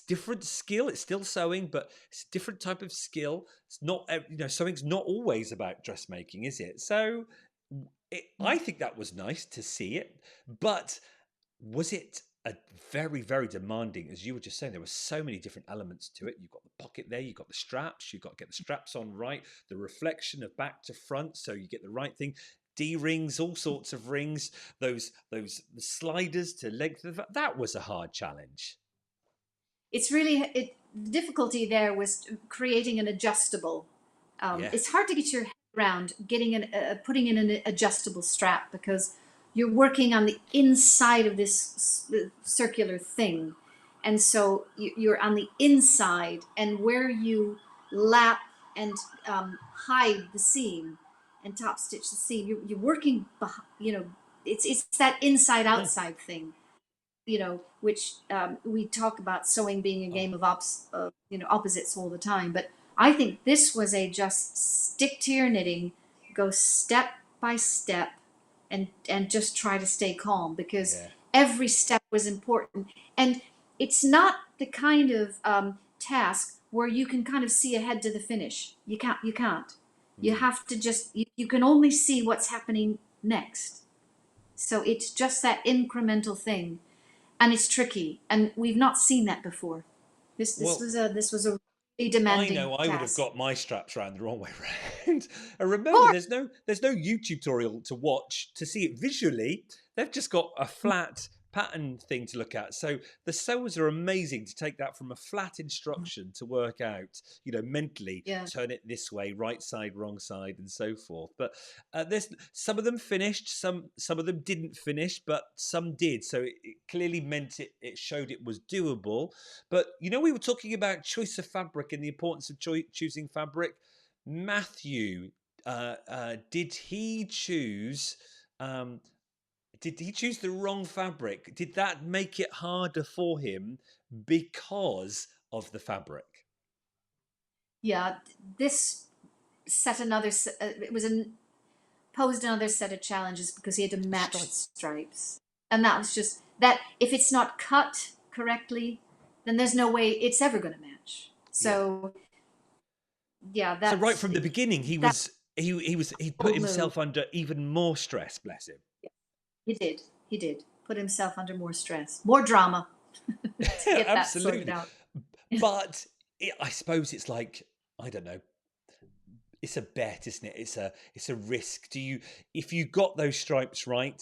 different skill. It's still sewing, but it's a different type of skill. It's not, sewing's not always about dressmaking, is it? So I think that was nice to see it, but was it a very, very demanding? As you were just saying, there were so many different elements to it. You've got the pocket there, you've got the straps, you've got to get the straps on right, the reflection of back to front, so you get the right thing. D rings, all sorts of rings, those sliders to length. That was a hard challenge.
It's really the difficulty there was creating an adjustable.
Yeah.
It's hard to get your head around putting in an adjustable strap because you're working on the inside of this circular thing, and so you're on the inside, and where you lap and hide the seam and top stitch the seam, you're working behind, it's that inside
Mm.
outside thing, which we talk about sewing being a
Oh,
game of opposites all the time. But I think this was a just stick to your knitting, go step by step, and just try to stay calm because
yeah.
every step was important. And it's not the kind of task where you can kind of see ahead to the finish. You can't. You can't. You
Mm.
have to you can only see what's happening next. So it's just that incremental thing, and it's tricky, and we've not seen that before.
Well,
This was a really
I
demanding
know I would have
task.
got my straps around the wrong way around. And
Of
remember,
course.
there's no YouTube tutorial to watch to see it visually. They've just got a flat pattern thing to look at. So the sewers are amazing to take that from a flat instruction to work out, mentally
Yeah.
turn it this way, right side, wrong side, and so forth. But there's some of them finished, some of them didn't finish, but some did. So it clearly meant it showed it was doable. But we were talking about choice of fabric and the importance of choosing fabric. Matthew, did he choose? Did he choose the wrong fabric? Did that make it harder for him because of the fabric?
Yeah, this set another. It was posed another set of challenges because he had to
The
match the
stripes.
stripes, and that was just that. If it's not cut correctly, then there's no way it's ever going to match.
Yeah.
So yeah,
So right from the beginning,
that
he put
bold move.
himself under even more stress. Bless him.
He did. He did put himself under more stress, more drama to get that sorted
Absolutely.
out.
But I suppose it's like, I don't know. It's a bet, isn't it? It's a risk. If you got those stripes right,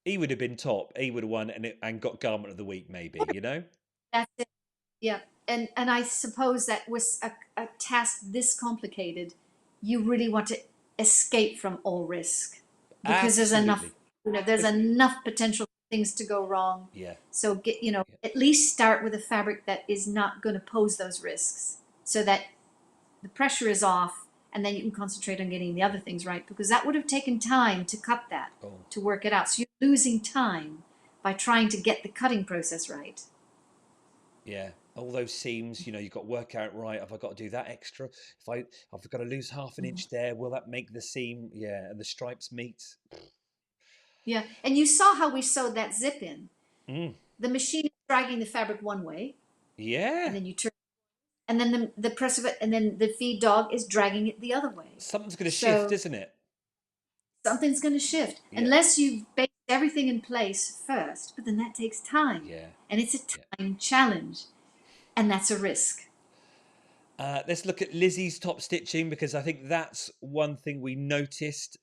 he would have been top. He would have won and got garment of the week, maybe.
That's it. Yeah, and I suppose that with a task this complicated, you really want to escape from all risk because there's enough,
Absolutely.
there's
It's,
enough potential things to go wrong.
yeah.
So
Yeah.
at least start with a fabric that is not going to pose those risks, so that the pressure is off, and then you can concentrate on getting the other things right because that would have taken time to cut that,
Oh,
to work it out. So you're losing time by trying to get the cutting process right.
yeah. all those seams, you've got to work out, right, have I got to do that extra? If I've got to lose half an inch there, will that make the seam, and the stripes meet?
Yeah, and you saw how we sewed that zip in.
Mm.
The machine is dragging the fabric one way, and
Yeah.
then you turn, and then the press of it, and then the feed dog is dragging it the other way.
Something's going to shift,
So
isn't it?
something's going to shift
Yeah.
unless you've based everything in place first. But then that takes time,
Yeah.
and it's a
Yeah.
time challenge, and that's a risk.
Let's look at Lizzie's top stitching, because I think that's one thing we noticed.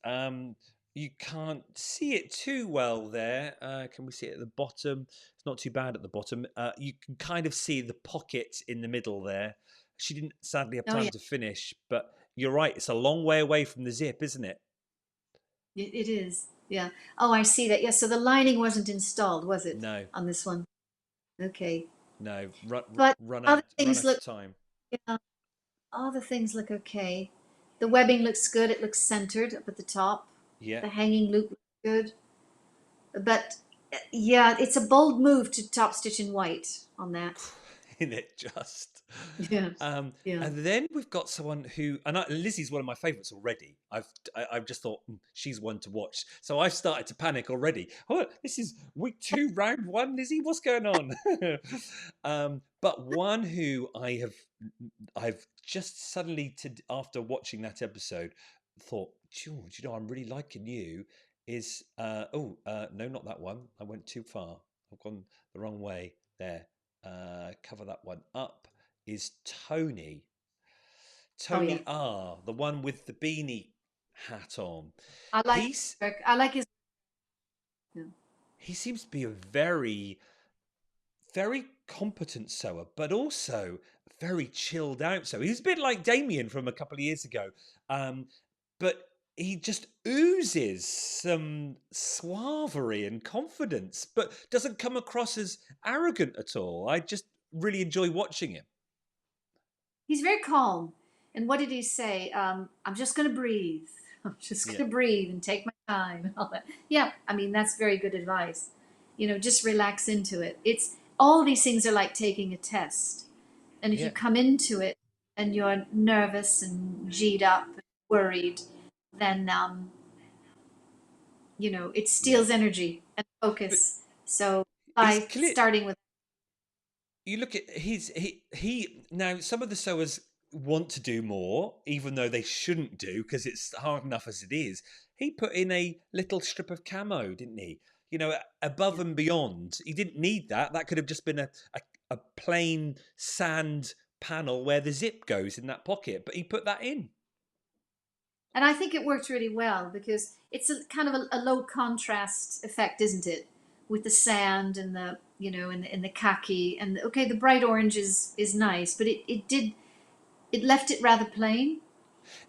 You can't see it too well there. Can we see it at the bottom? It's not too bad at the bottom. You can kind of see the pocket in the middle there. She didn't sadly have
Oh
time
yeah,
to finish, but you're right. It's a long way away from the zip, isn't it?
it is. Yeah. Oh, I see that. Yeah. So the lining wasn't installed, was it,
No,
on this one? Okay.
no. Run,
But
run
other
out, run
things
out of
look.
time.
Yeah. All the things look okay. The webbing looks good. It looks centered up at the top.
Yeah.
The hanging loop looks good. But yeah, it's a bold move to top stitch in white on that.
In it just.
Yeah. Yeah.
And then we've got someone who, Lizzie's one of my favourites already. I've just thought she's one to watch, so I've started to panic already. Oh, this is week 2, round 1, Lizzie. What's going on? But one who I've just suddenly, after watching that episode, thought, George, I'm really liking you. Is no, not that one. I went too far. I've gone the wrong way there. Cover that one up. Is Tony.
Oh yeah.
Tony R, the one with the beanie hat on.
I like his
He's
work. I like his. Yeah.
he seems to be a very, very competent sewer, but also very chilled out sewer. He's a bit like Damien from a couple of years ago, but he just oozes some suavery and confidence, but doesn't come across as arrogant at all. I just really enjoy watching him.
He's very calm. And what did he say? I'm just going to breathe. I'm just going
Yeah,
to breathe and take my time and all that. Yeah, I mean, that's very good advice. Just relax into it. It's all these things are like taking a test. And if you
yeah,
come into it and you're nervous and G'd up and worried, then, it
yeah.
steals energy and
But
focus. So
he's
by
clear.
starting with,
You look at he now. Some of the sewers want to do more, even though they shouldn't do, because it's hard enough as it is. He put in a little strip of camo, didn't he? Above
yeah.
and beyond. He didn't need that. That could have just been a plain sand panel where the zip goes in that pocket, but he put that in.
And I think it worked really well because it's a kind of a low contrast effect, isn't it? With the sand and the and the khaki and okay, the bright orange is nice, but it left it rather plain.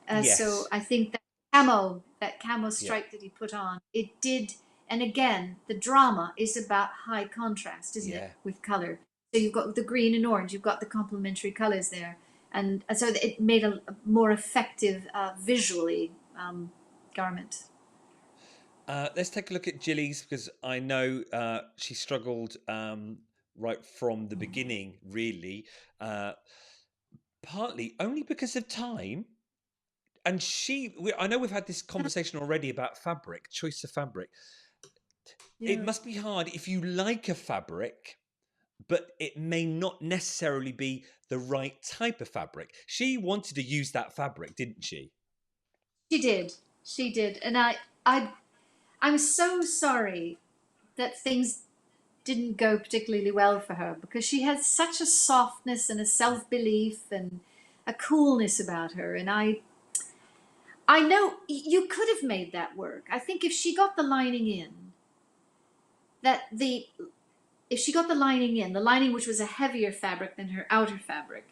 So
Yes.
I think that camo
Yeah.
stripe that he put on, it did. And again, the drama is about high contrast, isn't it,
Yeah.
with color? So you've got the green and orange, you've got the complementary colors there, and so it made a more effective visually garment.
Let's take a look at Jilly's, because I know she struggled right from the beginning, really. Partly only because of time. And I know we've had this conversation already about fabric, choice of fabric. It
Yeah.
must be hard if you like a fabric, but it may not necessarily be the right type of fabric. She wanted to use that fabric, didn't she?
She did. She did. And I'm so sorry that things didn't go particularly well for her because she has such a softness and a self-belief and a coolness about her. And I know you could have made that work. I think if she got the lining in, that the if she got the lining which was a heavier fabric than her outer fabric,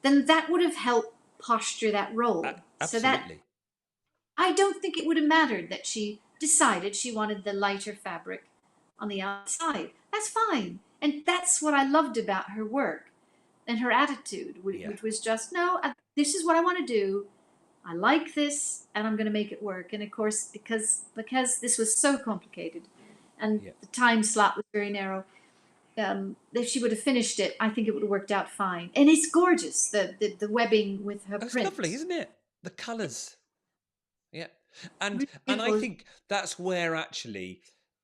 then that would have helped posture that roll. So that
Absolutely.
I don't think it would have mattered that she decided she wanted the lighter fabric on the outside. That's fine. And that's what I loved about her work and her attitude,
Yeah.
which was just, no, this is what I want to do. I like this and I'm going to make it work. And of course, because this was so complicated and
Yeah.
the time slot was very narrow, if she would have finished it, I think it would have worked out fine. And it's gorgeous, the webbing with her
Oh, it's
print.
lovely, isn't it? The colours. Yeah. And
Really
I
beautiful.
think that's where actually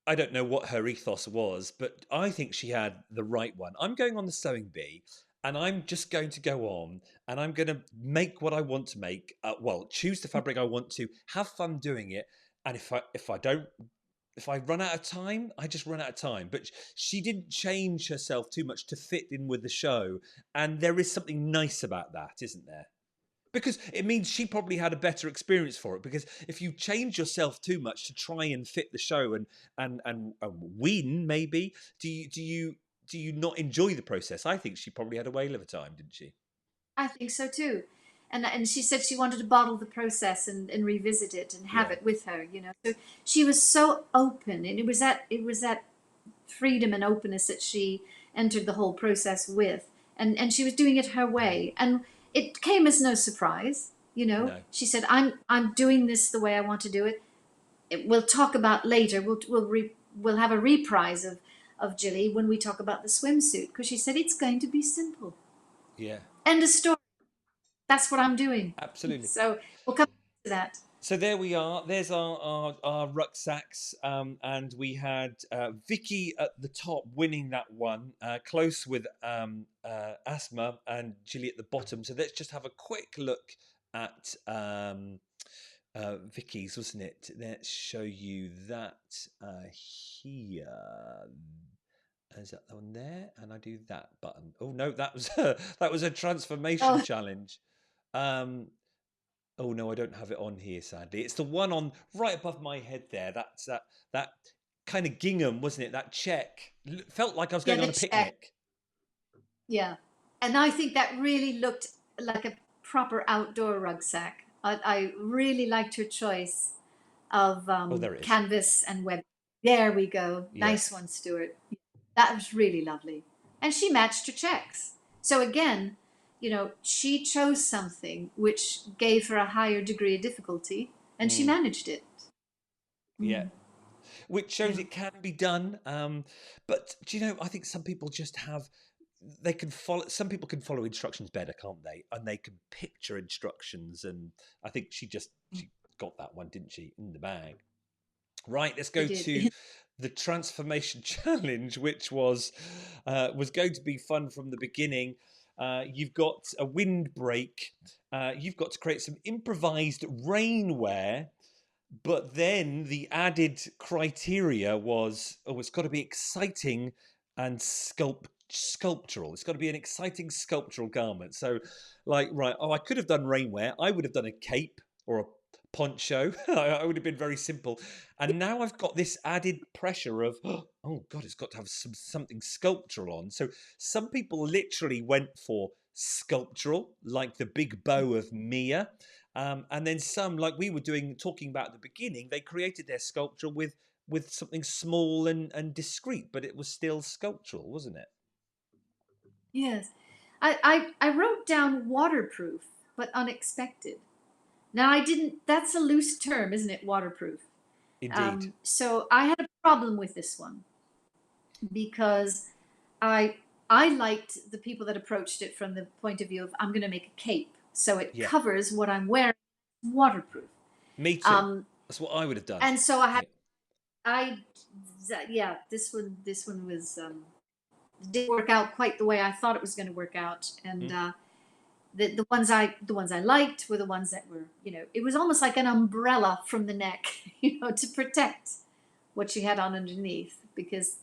I don't know what her ethos was, but I think she had the right one. I'm going on the sewing bee and I'm just going to go on and I'm going to make what I want to make. Well, choose the fabric I want to, have fun doing it. And if I run out of time, I just run out of time. But she didn't change herself too much to fit in with the show. And there is something nice about that, isn't there? Because it means she probably had a better experience for it. Because if you change yourself too much to try and fit the show and win, maybe do you not enjoy the process? I think she probably had a whale of a time, didn't she?
I think so too. And she said she wanted to bottle the process and revisit it and have
Yeah.
it with her, you know. So she was so open, and it was that freedom and openness that she entered the whole process with. And she was doing it her way. And it came as no surprise, you know.
No.
She said, I'm doing this the way I want to do it. We'll talk about later. We'll have a reprise of Jilly when we talk about the swimsuit, because she said it's going to be simple.
Yeah.
End of story. That's what I'm doing.
Absolutely.
So we'll come back to that.
So there we are. There's our rucksacks, and we had Vicky at the top winning that one, close with Asma and Gilly at the bottom. So let's just have a quick look at Vicky's, wasn't it? Let's show you that here. Is that the one there? And I do that button. Oh no, that was that was a transformation
Oh,
challenge. Um, Oh no, I don't have it on here, sadly. It's the one on right above my head there. That's that kind of gingham, wasn't it? That check. Felt like I was
yeah,
going
the
on a
check.
picnic.
Yeah. And I think that really looked like a proper outdoor rucksack. I really liked her choice of
Oh, there it is.
canvas and web. There we go. Nice
Yes.
one, Stuart. That was really lovely. And she matched her checks. So again, you know, she chose something which gave her a higher degree of difficulty, and she
Mm,
managed it.
yeah.
Mm,
Which shows
yeah.
it can be done. But do you know, I think some people just have they can follow some people can follow instructions better, can't they? And they can picture instructions and I think she got that one, didn't she, in the bag. Right, let's
She
go to
did.
the transformation challenge, which was going to be fun from the beginning. You've got a windbreak. You've got to create some improvised rainwear, but then the added criteria was, oh, it's got to be exciting and sculptural. It's got to be an exciting sculptural garment. So, like, right, oh, I could have done rainwear. I would have done a cape or a poncho. I would have been very simple. And now I've got this added pressure of, oh God, it's got to have something sculptural on. So some people literally went for sculptural, like the big bow of Mia. And then some, like we were talking about at the beginning, they created their sculpture with something small and discreet, but it was still sculptural, wasn't it?
Yes. I wrote down waterproof, but unexpected. Now I didn't, that's a loose term, isn't it? Waterproof.
Indeed.
So I had a problem with this one because I I liked the people that approached it from the point of view of I'm going to make a cape, so it
Yeah.
covers what I'm wearing, waterproof.
Me too.
Um,
That's what I would have done.
and so I had
Yeah.
I yeah, this one was didn't work out quite the way I thought it was going to work out, and
Mm.
the ones I liked were the ones that were, you know, it was almost like an umbrella from the neck, you know, to protect what she had on underneath, because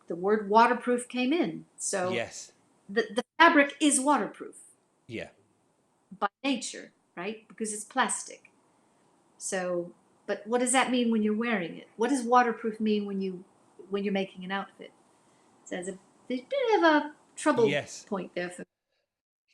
the word waterproof came in. So
Yes.
the fabric is waterproof
Yeah.
by nature, right? Because it's plastic. So, but what does that mean when you're wearing it? What does waterproof mean when you're making an outfit? So there's a bit of a trouble
Yes.
point there for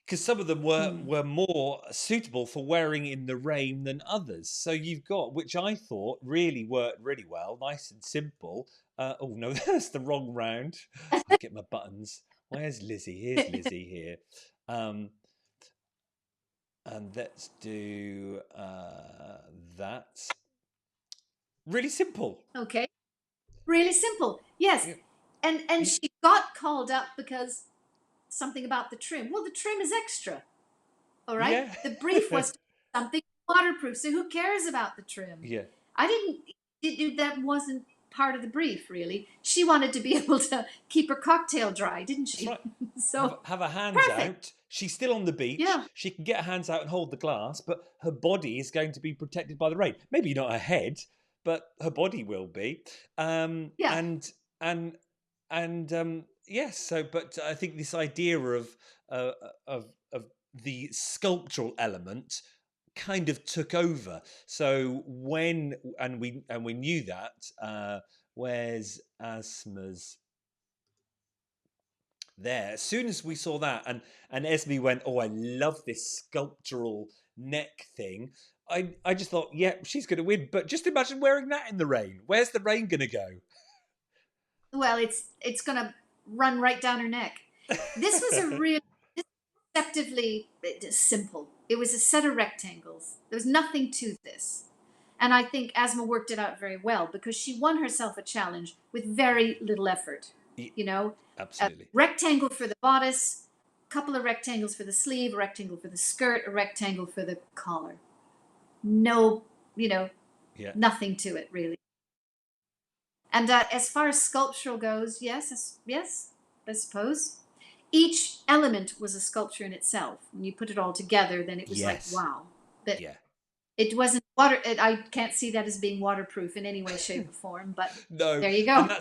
Because some of them
me.
were more suitable for wearing in the rain than others. So you've got, which I thought really worked really well, nice and simple. Oh no, that's the wrong round. I'll get my buttons. Where's Lizzie? Here's Lizzie here. Um, and let's do that. Really simple.
Okay. Really simple. Yes.
Yeah.
And she got called up because something about the trim. Well, the trim is extra. All right.
Yeah.
The brief was something waterproof. So who cares about the trim?
Yeah.
I that wasn't part of the brief, really. She wanted to be able to keep her cocktail dry, didn't
That's
she?
right.
So
Have her hands
perfect.
out. She's still on the beach.
Yeah.
She can get her hands out and hold the glass, but her body is going to be protected by the rain. Maybe not her head, but her body will be.
Yeah.
And yes. So, but I think this idea uh, of the sculptural element kind of took over. So when we knew that. Where's Asma's there? As soon as we saw that, and Esme went, "Oh, I love this sculptural neck thing." I just thought, yeah, she's going to win. But just imagine wearing that in the rain. Where's the rain going to go?
Well, it's gonna run right down her neck. This was a real deceptively simple. It was a set of rectangles. There was nothing to this. And I think Asma worked it out very well because she won herself a challenge with very little effort. You know, a
Absolutely.
rectangle for the bodice, a couple of rectangles for the sleeve, a rectangle for the skirt, a rectangle for the collar. No,
Yeah.
nothing to it really. And as far as sculptural goes, yes, yes, I suppose. Each element was a sculpture in itself. When you put it all together, then it was like,
Yes.
wow. But
Yeah.
it wasn't water. I can't see that as being waterproof in any way, shape, or form. But
No,
there you
and
go.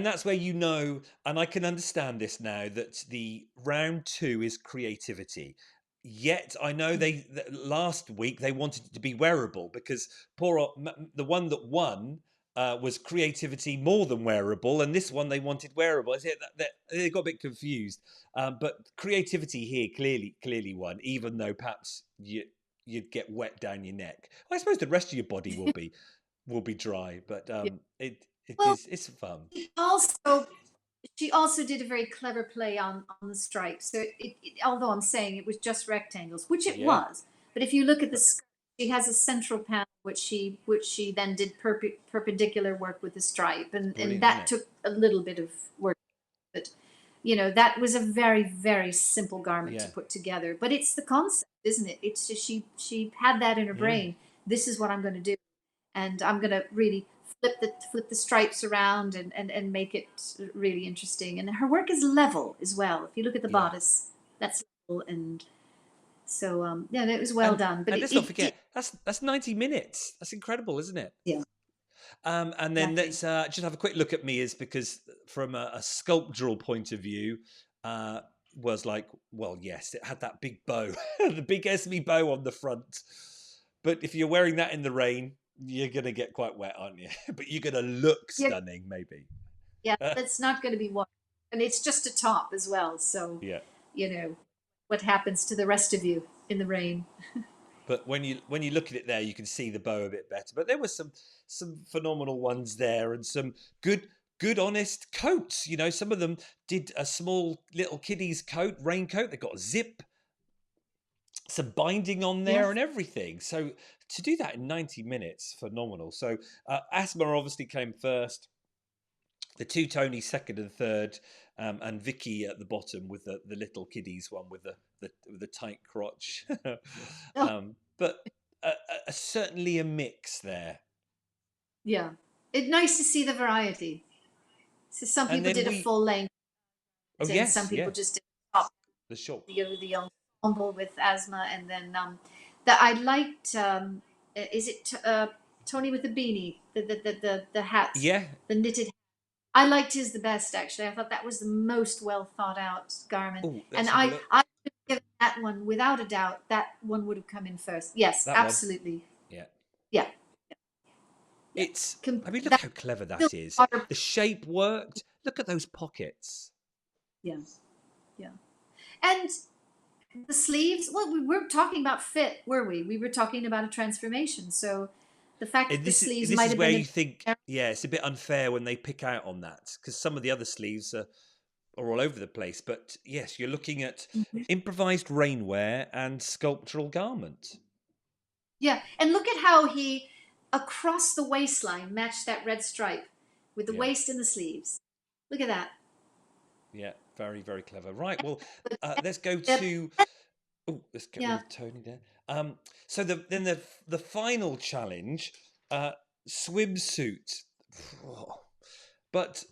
that's where you know, and I can understand this now, that the round two is creativity. Yet I know last week they wanted it to be wearable because the one that won was creativity more than wearable, and this one they wanted wearable. They got a bit confused, but creativity here clearly won, even though perhaps you'd get wet down your neck. I suppose the rest of your body will be dry, but
Yeah. Well,
it's fun.
she also she also did a very clever play on the stripes. So although I'm saying it was just rectangles, which it
Yeah,
was, but if you look at the skirt, she has a central panel which she then did perpendicular work with the stripe, and
brilliant, isn't
that
it?
took a little bit of work. But that was a very very simple garment to
Yeah,
put together. But it's the concept, isn't it? It's just she had that in her
yeah,
brain. This is what I'm going to do, and I'm going to really flip the stripes around and make it really interesting. And her work is level as well. If you look at the
yeah.
bodice, that's level, and so yeah, it was well
And
done. But
and
it,
let's not
it did,
forget that's 90 minutes. That's incredible, isn't it?
yeah,
And then
exactly.
let's just have a quick look at Mia's because from a sculptural point of view, uh, was like, well, yes, it had that big bow, the big Esme bow on the front. But if you're wearing that in the rain, you're gonna get quite wet, aren't you? But you're gonna look
Yeah,
stunning, maybe.
yeah, that's not going to be one, and it's just a top as well. So
Yeah.
you know what happens to the rest of you in the rain.
But when you look at it there, you can see the bow a bit better. But there were some phenomenal ones there, and some good honest coats. Some of them did a small little kiddie's coat, raincoat. They got a zip, some binding on there,
Yes.
and everything. So to do that in 90 minutes, phenomenal. So Asma obviously came first. The two Tonys second and third, and Vicky at the bottom with the little kiddies one with the tight crotch.
Oh,
But certainly a mix there.
yeah. It's nice to see the variety. So some
And
people
then
did a full length,
oh
and some
yes,
people
yeah,
just did top,
the short,
the ensemble with asthma, and then that I liked. Is it Tony with the beanie, the hat,
yeah.
the knitted? I liked his the best actually. I thought that was the most well thought out garment,
Oh,
and
let's have a look.
I would have given that one without a doubt. That one would have come in first. Yes,
That one,
absolutely.
yeah.
Yeah, yeah.
I mean, look
That
how clever
still
that is.
water.
The shape worked. Look at those pockets.
Yeah, yeah. And the sleeves, well, we were talking about fit, were we? We were talking about a transformation. So the fact that
And
the
this
sleeves
this
might
is
have
where
been
you think, yeah, it's a bit unfair when they pick out on that because some of the other sleeves are all over the place. But yes, you're looking at
Mhm.
improvised rainwear and sculptural garment.
Yeah, and look at how he across the waistline matched that red stripe with the
Yeah,
waist and the sleeves. Look at that.
Yeah, very, very clever. Right, well, let's go
Yep.
to. Oh, let's get rid
Yeah.
of Tony there. So the final challenge, swimsuit. But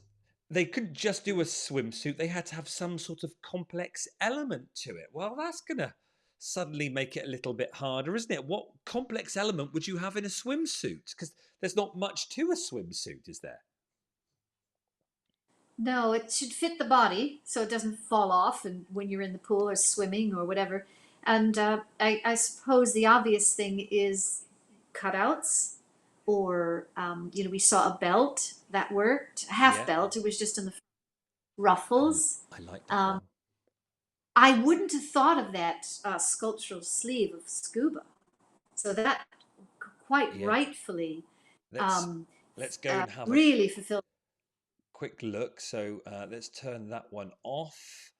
they couldn't just do a swimsuit. They had to have some sort of complex element to it. Well, that's gonna suddenly make it a little bit harder, isn't it? What complex element would you have in a swimsuit? Because there's not much to a swimsuit, is there?
No, it should fit the body so it doesn't fall off and when you're in the pool or swimming or whatever. And I suppose the obvious thing is cutouts, or we saw a belt that worked, a half
Yeah.
belt. It was just in the
I,
ruffles.
I like that
Um,
one.
I wouldn't have thought of that sculptural sleeve of scuba. So that quite
Yeah.
rightfully
Let's
um,
let's go and have a
really fulfilled.
quick look. So let's turn that one off.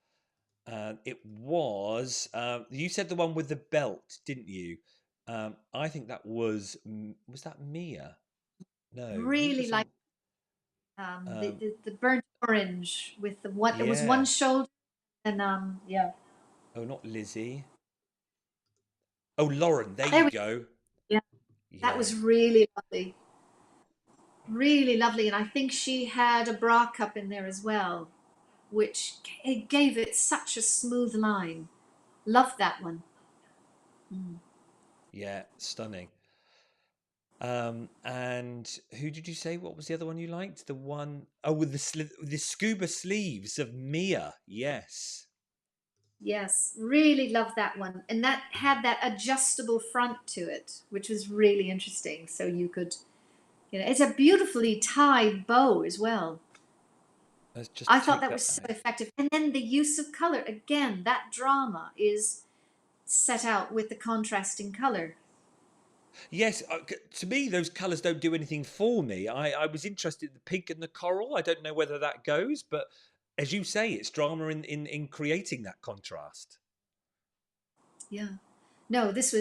It was you said the one with the belt, didn't you? I think that was that Mia? No, who
Really
was
like
on?
the,
Um,
the burnt orange with the one. There was one
yeah.
shoulder, and yeah,
Oh, not Lizzie. Oh, Lauren. There
there
you
we
go.
yeah. That
Yeah.
was really lovely, really lovely, and I think she had a bra cup in there as well, which it gave it such a smooth line. Loved that one. Mm.
Yeah. Stunning. And who did you say? What was the other one you liked? The one oh with the scuba sleeves of Mia. Yes.
Yes, really loved that one, and that had that adjustable front to it, which was really interesting. So you could, it's a beautifully tied bow as well.
Let's just
I thought
take
that
that
was so
out.
effective. And then the use of color. Again, that drama is set out with the contrasting color.
Yes, to me, those colours don't do anything for me. I was interested in the pink and the coral. I don't know whether that goes, but as you say, it's drama in creating that contrast.
Yeah. No, this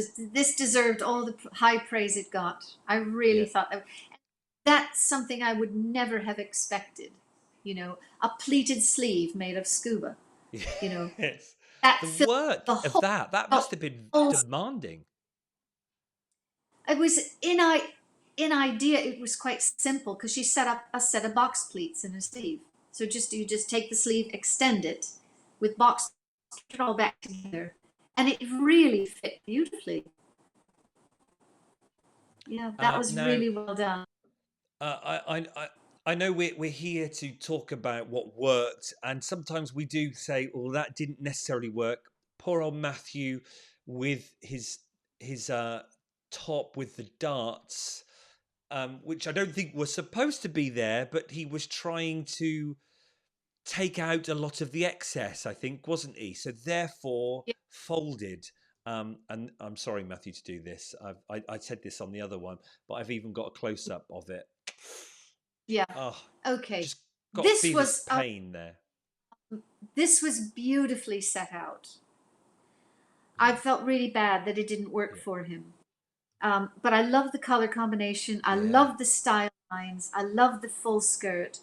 deserved all the high praise it got. I really
Yeah.
thought that's something I would never have expected. A pleated sleeve made of scuba. You know,
Yes.
that
The
filled
work
the
of
whole,
that
the
must have been
whole.
demanding.
It was in idea. It was quite simple because she set up a set of box pleats in a sleeve. So you just take the sleeve, extend it with box, put it all back together, and it really fit beautifully. Yeah, that was
Now,
really well done.
I know we're here to talk about what worked, and sometimes we do say, "Well, that didn't necessarily work." Poor old Matthew with his top with the darts, which I don't think was supposed to be there, but he was trying to take out a lot of the excess. I think, wasn't he? So therefore,
Yeah.
folded. And I'm sorry, Matthew, to do this. I said this on the other one, but I've even got a close up of it.
Yeah.
Oh,
Okay.
just got to
This
feel his
was uh,
pain there.
this was beautifully set out. I
Mm,
felt really bad that it didn't work
yeah,
for him. But I love the color combination. I
yeah,
love the style lines. I love the full skirt.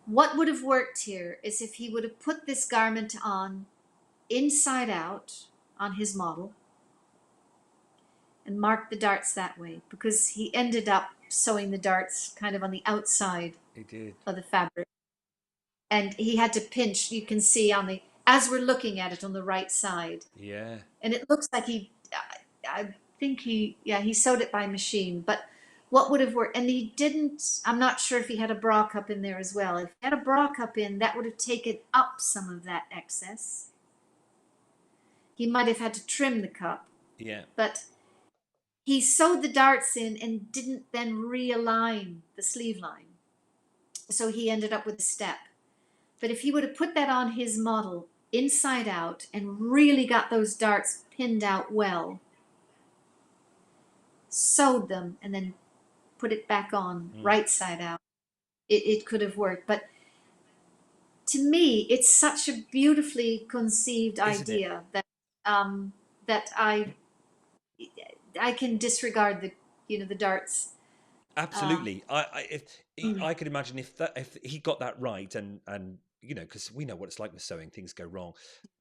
What would have worked here is if he would have put this garment on inside out on his model and marked the darts that way, because he ended up sewing the darts kind of on the outside
he did.
of the fabric. And he had to pinch, you can see as we're looking at it on the right side.
Yeah.
And it looks like I think he sewed it by machine. But what would have worked, and he didn't, I'm not sure if he had a bra cup in there as well. If he had a bra cup in, that would have taken up some of that excess. He might have had to trim the cup,
Yeah.
but he sewed the darts in and didn't then realign the sleeve line. So he ended up with a step. But if he would have put that on his model inside out and really got those darts pinned out well, sewed them, and then put it back on
Mm.
right side out, it could have worked. But to me, it's such a beautifully conceived
Isn't it?
idea that I can disregard the darts. Uh,
Absolutely. I could imagine if he got that right, and you know, because we know what it's like with sewing, things go wrong.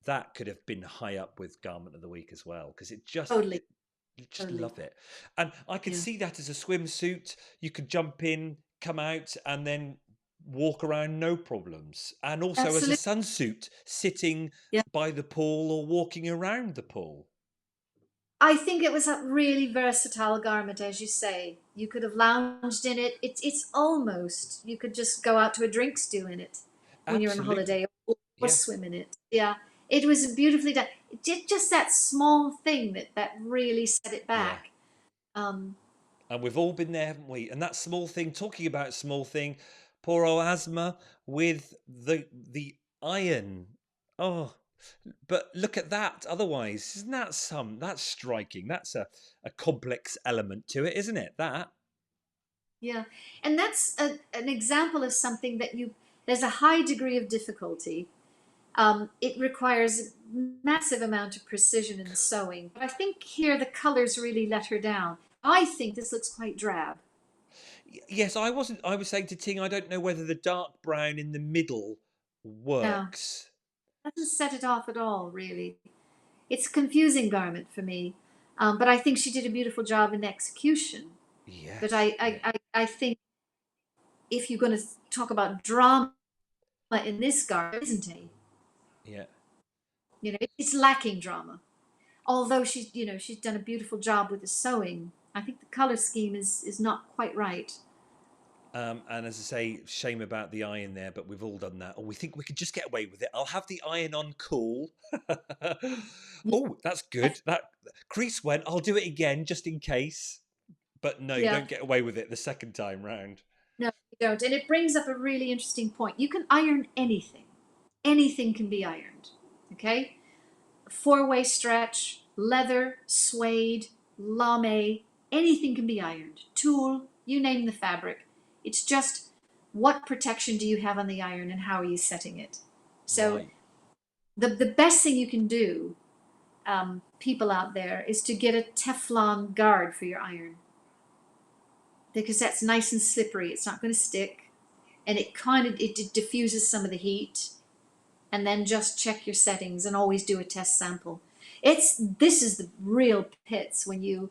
That could have been high up with garment of the week as well, because
totally,
you just
totally.
love it. And I could
Yeah,
see that as a swimsuit. You could jump in, come out, and then walk around no problems. And also as a
absolutely.
sunsuit, sitting
Yeah.
by the pool or walking around the pool.
I think it was a really versatile garment, as you say. You could have lounged in it. It's almost, you could just go out to a drinks do in it when you're on
Absolutely.
holiday, or
Yes.
swim in it. Yeah, it was beautifully done. Just that small thing that really set it
Yeah.
back. Um,
And we've all been there, haven't we? And that small thing, talking about small thing, poor old asthma with the iron. Oh, but look at that. Otherwise, isn't that that's striking. That's a complex element to it, isn't it? That.
yeah, and that's an example of something that there's a high degree of difficulty. It requires a massive amount of precision in the sewing. But I think here the colors really let her down. I think this looks quite drab.
Yes, I wasn't. I was saying to Ting, I don't know whether the dark brown in the middle
No,
works.
doesn't set it off at all, really. It's a confusing garment for me. But I think she did a beautiful job in execution. But
Yes. Yeah.
I think if you're going to talk about drama in this garment, isn't it?
Yeah.
You know, it's lacking drama. Although she's done a beautiful job with the sewing. I think the color scheme is not quite right.
And as I say, shame about the iron there, but we've all done that. Or we think we could just get away with it. I'll have the iron on cool. Oh, that's good. That crease went. I'll do it again just in case. But no, you
Yeah,
don't get away with it the second time round.
no, you don't. And it brings up a really interesting point. You can iron anything. Anything can be ironed. Okay? Four-way stretch, leather, suede, lame, anything can be ironed. Tulle, you name the fabric. It's just what protection do you have on the iron and how are you setting it? So
Right.
the best thing you can do, people out there, is to get a Teflon guard for your iron because that's nice and slippery. It's not going to stick, and it diffuses some of the heat. And then just check your settings and always do a test sample. This is the real pits when you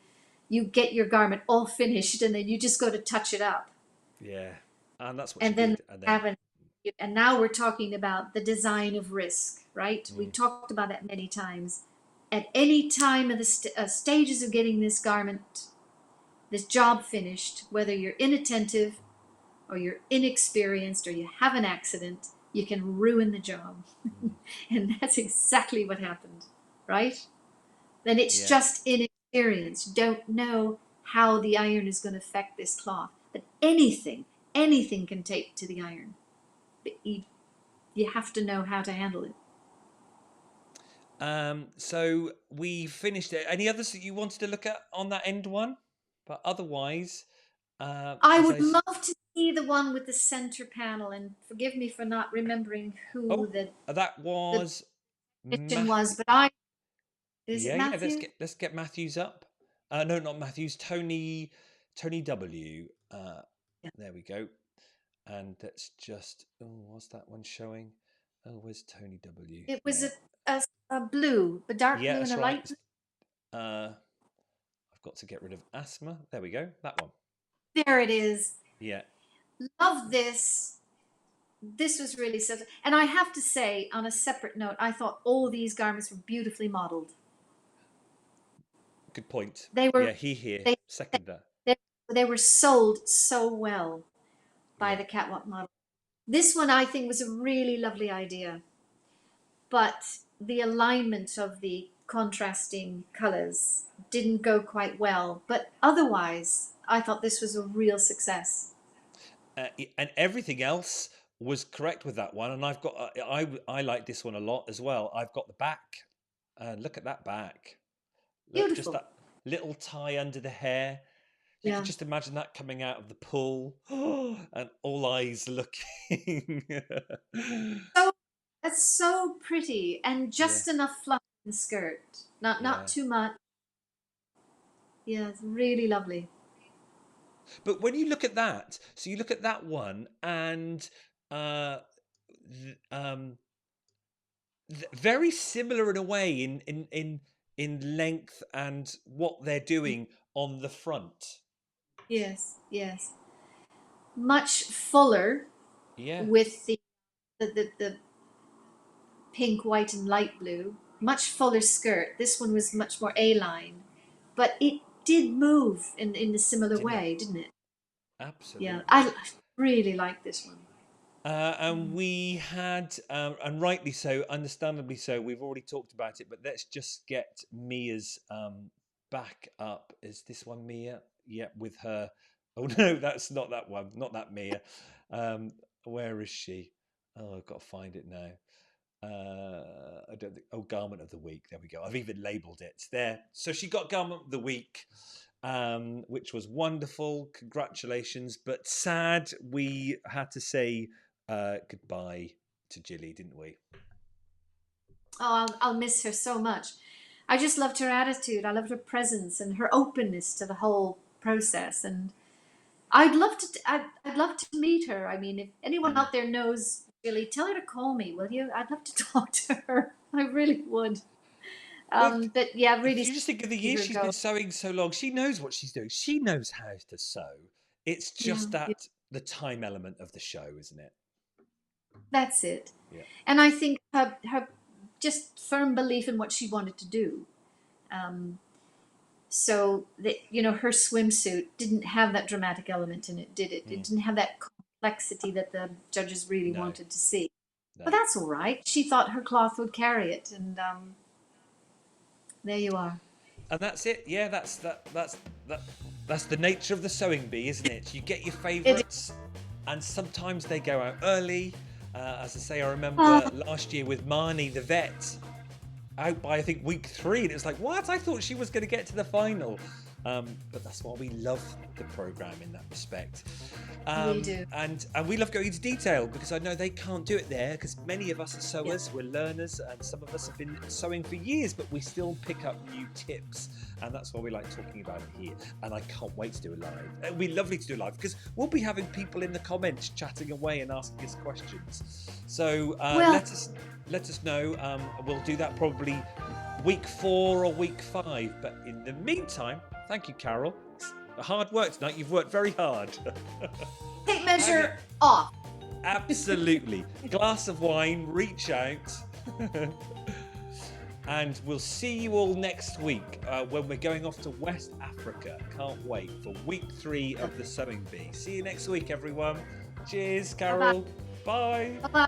get your garment all finished and then you just go to touch it up,
Yeah. And that's what she
and then
did. And then,
haven't. And now we're talking about the design of risk, right? We've
mm,
talked about that many times. At any time of the stages of getting this garment, this job finished, whether you're inattentive or you're inexperienced or you have an accident, you can ruin the job.
mm,
And that's exactly what happened, right? Then it's
yeah.
just inexperience. You don't know how the iron is going to affect this cloth. But anything can take to the iron. But you have to know how to handle it.
So we finished it. Any others that you wanted to look at on that end one? But otherwise,
I
as
would
I
love to see the one with the center panel, and forgive me for not remembering who
oh,
the
that
the
was
technician
Matthew.
was, but I is it
Yeah, yeah.
Matthew?
Let's get Matthews up. No, not Matthews. Tony W.
Yeah.
There we go. And let's just. Oh, what's that one showing? Oh, where's Tony W?
It was
There.
a blue, a dark
Yeah,
blue and
that's
a
right.
light blue.
Uh, I've got to get rid of asthma. There we go. That one.
There it is.
Yeah.
Love this. This was really so. And I have to say, on a separate note, I thought all these garments were beautifully modeled.
Good point.
They were
Yeah, he here.
they
Second that.
they, they were sold so well by
Yeah.
the catwalk model. This one I think was a really lovely idea, but the alignment of the contrasting colors didn't go quite well. But otherwise, I thought this was a real success.
And everything else was correct with that one. And I've got I like this one a lot as well. I've got the back, and look at that back. Look, just
Beautiful.
that little tie under the hair. You could
Yeah.
just imagine that coming out of the pool, and all eyes looking.
So that's so pretty and
Yeah,
just enough fluff in the skirt. Not
yeah.
too much. Yeah, it's really lovely.
But when you look at that, so you look at that one, and th- um, very similar in a way in length and what they're doing on the front.
Yes, yes. Much fuller
Yeah,
with the pink, white, and light blue. Much fuller skirt. This one was much more A-line, but it did move in a similar
didn't it?
way, didn't it? Yeah,
Absolutely.
I really like this one.
And we had, and rightly so, understandably so, we've already talked about it, but let's just get Mia's back up. Is this one Mia? Yeah, with her. Oh, no, that's not that one. Not that Mia. Where is she? Oh, I've got to find it now. I don't think. Oh, garment of the week. There we go. I've even labelled it there. So she got garment of the week, which was wonderful. Congratulations, but sad we had to say goodbye to Jilly, didn't we?
Oh, I'll miss her so much. I just loved her attitude. I loved her presence and her openness to the whole process. And I'd love to meet her. I mean, if anyone out there knows Billy, tell her to call me, will you? I'd love to talk to her. I really would.
Well,
But yeah,
if
really
you just think of the
see
years
her
she's
go.
been sewing so long, she knows what she's doing. She knows how to sew. It's
Yeah,
just
yeah,
that the time element of the show, isn't it?
that's it.
Yeah.
And I think her just firm belief in what she wanted to do. Um, so that her swimsuit didn't have that dramatic element in it, did it? It
Mm.
didn't have that complexity that the judges really
No,
wanted to see. But
no.
that's all right. She thought her cloth would carry it, and there you are.
And that's it. Yeah, that's the nature of the sewing bee, isn't it? You get your
It.
favourites, and sometimes they go out early. As I say, I remember
Oh,
last year with Marnie the vet, out by I think week 3, and it was like, what? I thought she was going to get to the final. But that's why we love the program in that respect.
we do.
And we love going into detail because I know they can't do it there because many of us are sewers,
Yeah.
we're learners, and some of us have been sewing for years, but we still pick up new tips, and that's why we like talking about it here. And I can't wait to do it live. It'll be lovely to do live because we'll be having people in the comments chatting away and asking us questions. So
Well,
let us know. We'll do that probably week 4 or week 5. But in the meantime, thank you, Carol. It's hard work tonight. You've worked very hard.
tape measure off.
Absolutely. Glass of wine, reach out. And we'll see you all next week when we're going off to West Africa. Can't wait for week 3 of the Sewing Bee. See you next week, everyone. Cheers, Carol. Bye.
Bye.